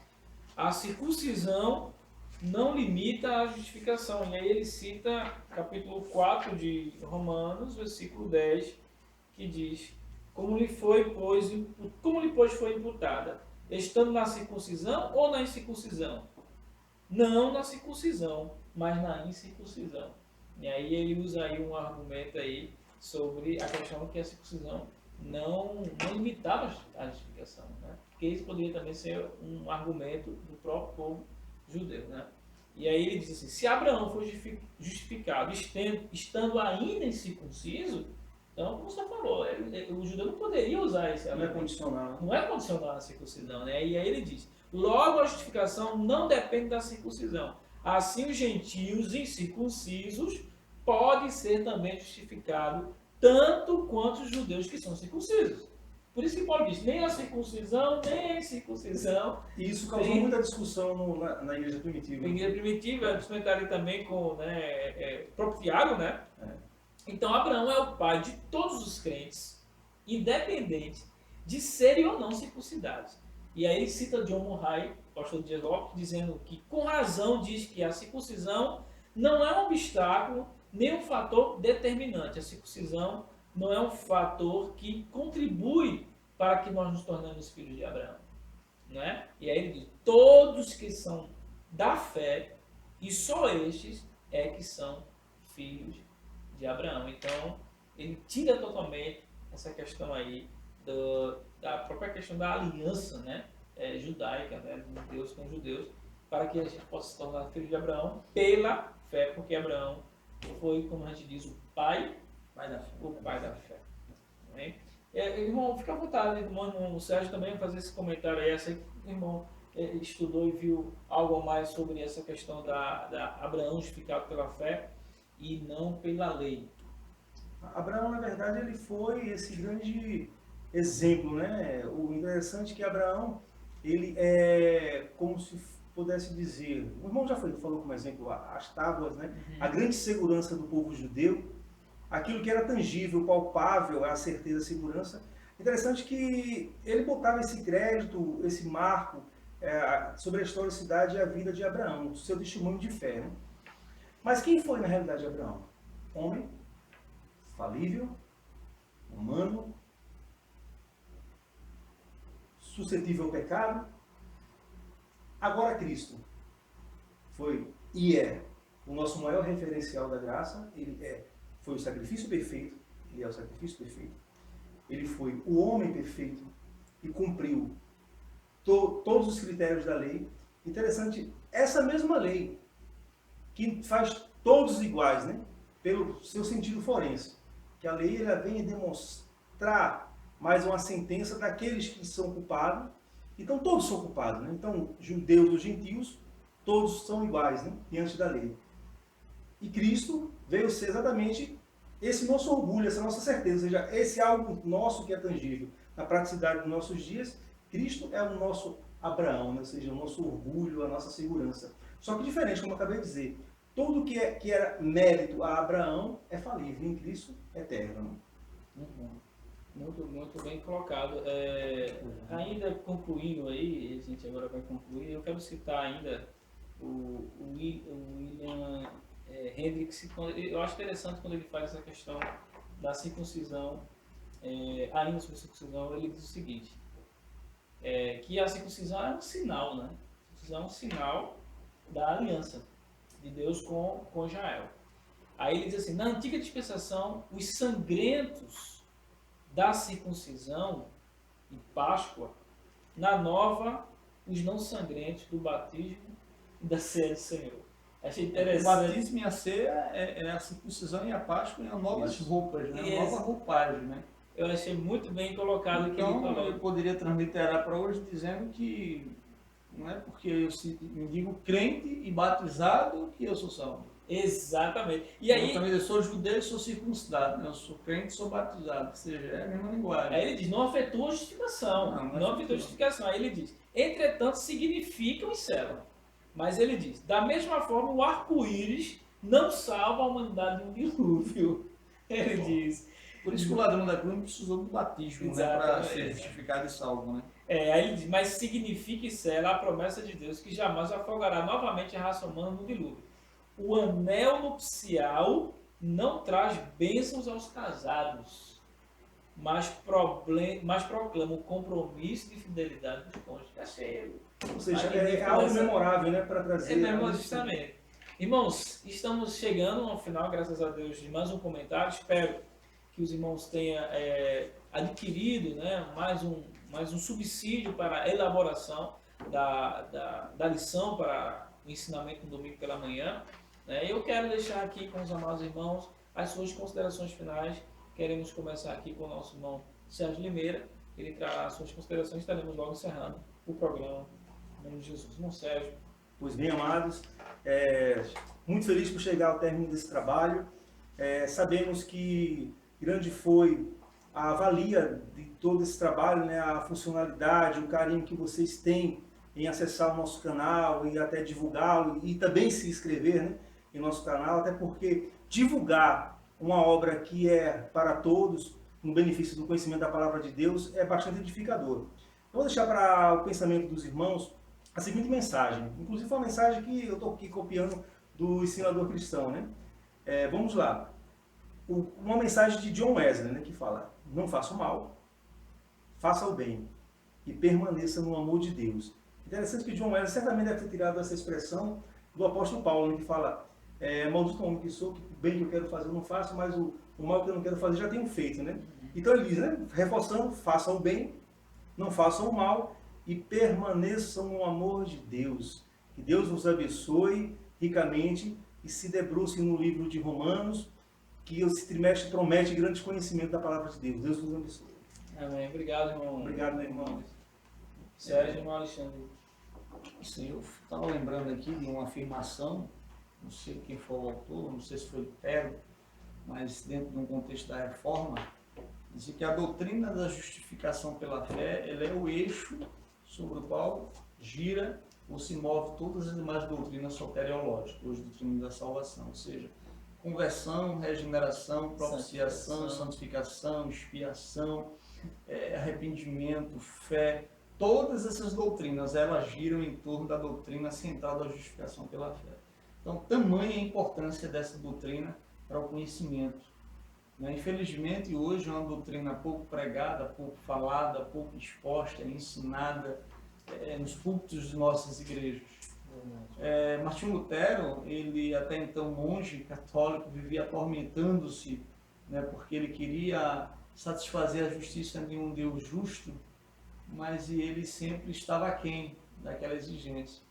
a circuncisão não limita a justificação. E aí ele cita capítulo 4 de Romanos, versículo 10, que diz: como lhe pois foi imputada, estando na circuncisão ou na incircuncisão? Não na circuncisão, mas na incircuncisão. E aí ele usa aí um argumento aí sobre a questão que a circuncisão não limitava a justificação, né? Porque isso poderia também ser um argumento do próprio povo judeu, né? E aí ele diz assim: se Abraão foi justificado estando ainda incircunciso, então, como você falou, o judeu não poderia usar esse argumento. Não é condicional. Não é condicional a circuncisão, né? E aí ele diz: logo a justificação não depende da circuncisão. Assim os gentios incircuncisos podem ser também justificados tanto quanto os judeus que são circuncisos. Por isso que Paulo diz: nem a circuncisão, nem a incircuncisão. E isso causou muita discussão na igreja primitiva. Na igreja primitiva, discussão também com próprio Tiago, né? Então Abraão é o pai de todos os crentes, independente de serem ou não circuncidados. E aí ele cita John Murray, pastor de Lopes, dizendo que com razão diz que a circuncisão não é um obstáculo nem um fator determinante. A circuncisão não é um fator que contribui para que nós nos tornemos filhos de Abraão, né? E aí ele diz: todos que são da fé, e só estes que são filhos de Abraão. Então ele tira totalmente essa questão aí da própria questão da aliança, né, judaica, né, de Deus com os judeus, para que a gente possa se tornar filho de Abraão pela fé, porque Abraão foi, como a gente diz, o pai da fé. O pai da fé. Né? Irmão, fica à vontade, irmão Sérgio, também fazer esse comentário aí. Eu sei que o irmão estudou e viu algo a mais sobre essa questão da Abraão justificado pela fé e não pela lei. Abraão, na verdade, ele foi esse grande exemplo, né? O interessante é que Abraão, ele é como se pudesse dizer, o irmão já falou como exemplo as tábuas, né? A grande segurança do povo judeu, aquilo que era tangível, palpável, a certeza, a segurança. Interessante que ele botava esse crédito, esse marco sobre a historicidade e a vida de Abraão, o seu testemunho de fé, né? Mas quem foi na realidade Abraão? Homem, falível, humano, suscetível ao pecado. Agora Cristo foi e é o nosso maior referencial da graça. Ele foi o sacrifício perfeito, ele é o sacrifício perfeito. Ele foi o homem perfeito e cumpriu todos os critérios da lei. Interessante, essa mesma lei que faz todos iguais, né? Pelo seu sentido forense, que a lei ela vem demonstrar mais uma sentença daqueles que são culpados. Então todos são culpados, né? Então judeus ou gentios, todos são iguais, né? Diante da lei. E Cristo veio ser exatamente esse nosso orgulho, essa nossa certeza, ou seja, esse algo nosso que é tangível. Na praticidade dos nossos dias, Cristo é o nosso Abraão, né? Ou seja, o nosso orgulho, a nossa segurança. Só que diferente, como eu acabei de dizer, tudo que era mérito a Abraão é falível, em Cristo é eterno. Muito bem colocado. Ainda concluindo aí, a gente agora vai concluir, eu quero citar ainda o William Hendricks. Eu acho interessante quando ele faz essa questão da circuncisão, ainda sobre a circuncisão, ele diz o seguinte, que a circuncisão é um sinal, né? A circuncisão é um sinal da aliança de Deus com Israel. Aí ele diz assim: na antiga dispensação, os sangrentos da circuncisão e Páscoa, na nova, os não sangrentos do batismo e da ceia do Senhor. Achei interessante. O batismo e a ceia é a circuncisão e a Páscoa e as novas roupas, né? A nova roupagem, né? Eu achei muito bem colocado aqui. Então, eu poderia transliterar para hoje dizendo que não é porque eu me digo crente e batizado que eu sou salvo. Exatamente. E aí, Eu sou judeu e sou circuncidado, né? Eu sou crente e sou batizado, ou seja, é a mesma linguagem. aí ele diz, não afetou a justificação. Não afetou a justificação. Aí ele diz, entretanto, significa e cela. Mas ele diz, da mesma forma, o arco-íris não salva a humanidade de um dilúvio. Ele diz. Por isso que o ladrão da cruz precisou do batismo, né? Para ser justificado e salvo, né? Aí ele diz, mas significa e sela a promessa de Deus que jamais afogará novamente a raça humana no dilúvio. O anel nupcial não traz bênçãos aos casados, mas proclama o compromisso de fidelidade dos cônjuges. Achei. Ou seja, é algo memorável, né? Para trazer. É memorável, justamente. Irmãos, estamos chegando ao final, graças a Deus, de mais um comentário. Espero que os irmãos tenham adquirido, né, mais um subsídio para a elaboração da lição para o ensinamento no domingo pela manhã. Eu quero deixar aqui com os amados irmãos as suas considerações finais. Queremos começar aqui com o nosso irmão Sérgio Limeira. Ele trará as suas considerações e estaremos logo encerrando o programa. Em nome de Jesus. Irmão Sérgio. Pois bem, amados, muito feliz por chegar ao término desse trabalho. Sabemos que grande foi a valia de todo esse trabalho, né? A funcionalidade, o carinho que vocês têm em acessar o nosso canal e até divulgá-lo e também se inscrever, né, em nosso canal, até porque divulgar uma obra que é para todos, no benefício do conhecimento da palavra de Deus, é bastante edificador. Eu vou deixar para o pensamento dos irmãos a seguinte mensagem, inclusive foi uma mensagem que eu estou aqui copiando do ensinador cristão, né? Vamos lá. Uma mensagem de John Wesley, né, que fala: não faça o mal, faça o bem e permaneça no amor de Deus. Interessante que John Wesley certamente deve ter tirado essa expressão do apóstolo Paulo, né, que fala: maldito homem que sou, que o bem que eu quero fazer eu não faço, mas o mal que eu não quero fazer já tenho feito, né? Então ele diz, né, reforçando: façam o bem, não façam o mal e permaneçam no amor de Deus. Que Deus vos abençoe ricamente e se debruce no livro de Romanos, que esse trimestre promete grande conhecimento da palavra de Deus. Deus vos abençoe. Amém. Obrigado, irmão. Obrigado, meu irmão. Sérgio, irmão Alexandre. Sim, eu estava lembrando aqui de uma afirmação, não sei quem foi o autor, não sei se foi Lutero, mas dentro de um contexto da reforma, dizia que a doutrina da justificação pela fé, ela é o eixo sobre o qual gira ou se move todas as demais doutrinas soteriológicas, as doutrinas da salvação, ou seja, conversão, regeneração, propiciação, santificação, expiação, arrependimento, fé. Todas essas doutrinas, elas giram em torno da doutrina central da justificação pela fé. Então, tamanha a importância dessa doutrina para o conhecimento. Infelizmente, hoje é uma doutrina pouco pregada, pouco falada, pouco exposta, ensinada nos púlpitos de nossas igrejas. Martinho Lutero, ele até então monge católico, vivia atormentando-se, porque ele queria satisfazer a justiça de um Deus justo, mas ele sempre estava aquém daquela exigência.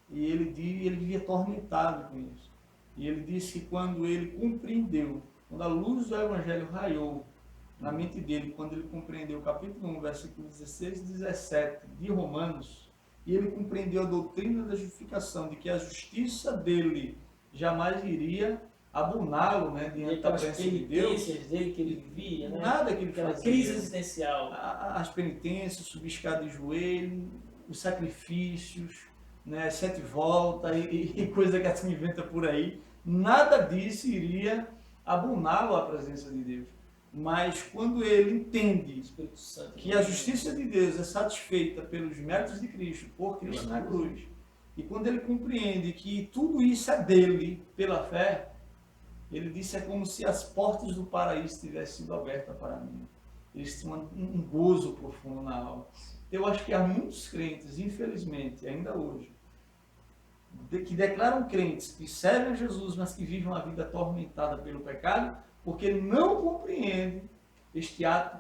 E ele vivia atormentado com isso. E ele disse que quando ele compreendeu, quando a luz do Evangelho raiou na mente dele, quando ele compreendeu o capítulo 1, versículo 16 e 17 de Romanos, e ele compreendeu a doutrina da justificação, de que a justiça dele jamais iria aboná-lo, diante da presença de Deus. Dele que ele vivia, Nada que ele aquela fazia. Crise existencial. As penitências, subir escada de joelho, os sacrifícios, 7 voltas e coisa que a gente inventa por aí. Nada disso iria aboná-lo à presença de Deus. Mas quando ele entende que a justiça de Deus é satisfeita pelos méritos de Cristo, por Cristo na cruz, e quando ele compreende que tudo isso é dele pela fé, ele disse: é como se as portas do paraíso tivessem sido abertas para mim. Eles tinham um gozo profundo na alma. Eu acho que há muitos crentes, infelizmente, ainda hoje, que declaram crentes, que servem a Jesus, mas que vivem uma vida atormentada pelo pecado, porque não compreende este ato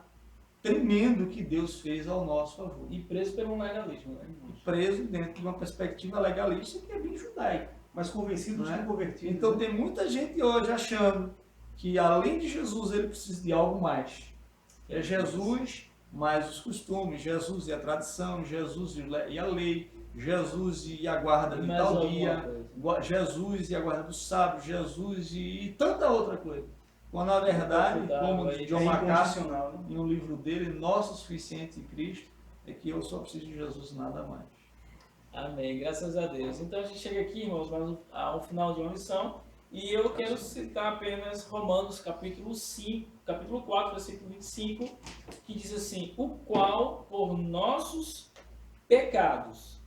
tremendo que Deus fez ao nosso favor. E preso pelo legalismo, Preso dentro de uma perspectiva legalista que é bem judaica. Mas convencidos de convertidos. Então tem muita gente hoje achando que além de Jesus ele precisa de algo mais. Jesus mais os costumes, Jesus e a tradição, Jesus e a lei, Jesus e a guarda de Mais tal alguma dia, coisa. Jesus e a guarda do sábio, Jesus e tanta outra coisa. Quando na verdade, como É John MacArthur, incondicional, né? em um livro dele, Nosso Suficiente em Cristo, é que eu só preciso de Jesus, nada mais. Amém, graças a Deus. Então a gente chega aqui, irmãos, ao final de uma lição, e eu quero citar apenas Romanos capítulo 4, versículo 25, que diz assim: o qual por nossos pecados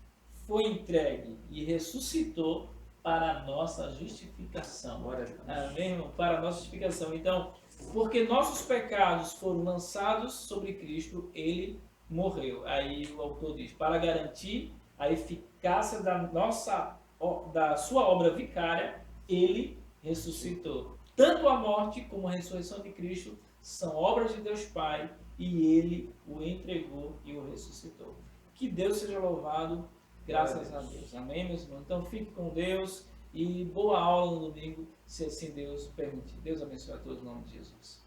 foi entregue e ressuscitou para a nossa justificação. Glória a Deus. Amém, irmão? Para a nossa justificação. Então, porque nossos pecados foram lançados sobre Cristo, ele morreu. Aí o autor diz, para garantir a eficácia da sua obra vicária, ele ressuscitou. Tanto a morte como a ressurreição de Cristo são obras de Deus Pai, e ele o entregou e o ressuscitou. Que Deus seja louvado, graças a Deus. Amém, meus irmãos? Então fique com Deus e boa aula no domingo, se assim Deus permitir. Deus abençoe a todos em nome de Jesus.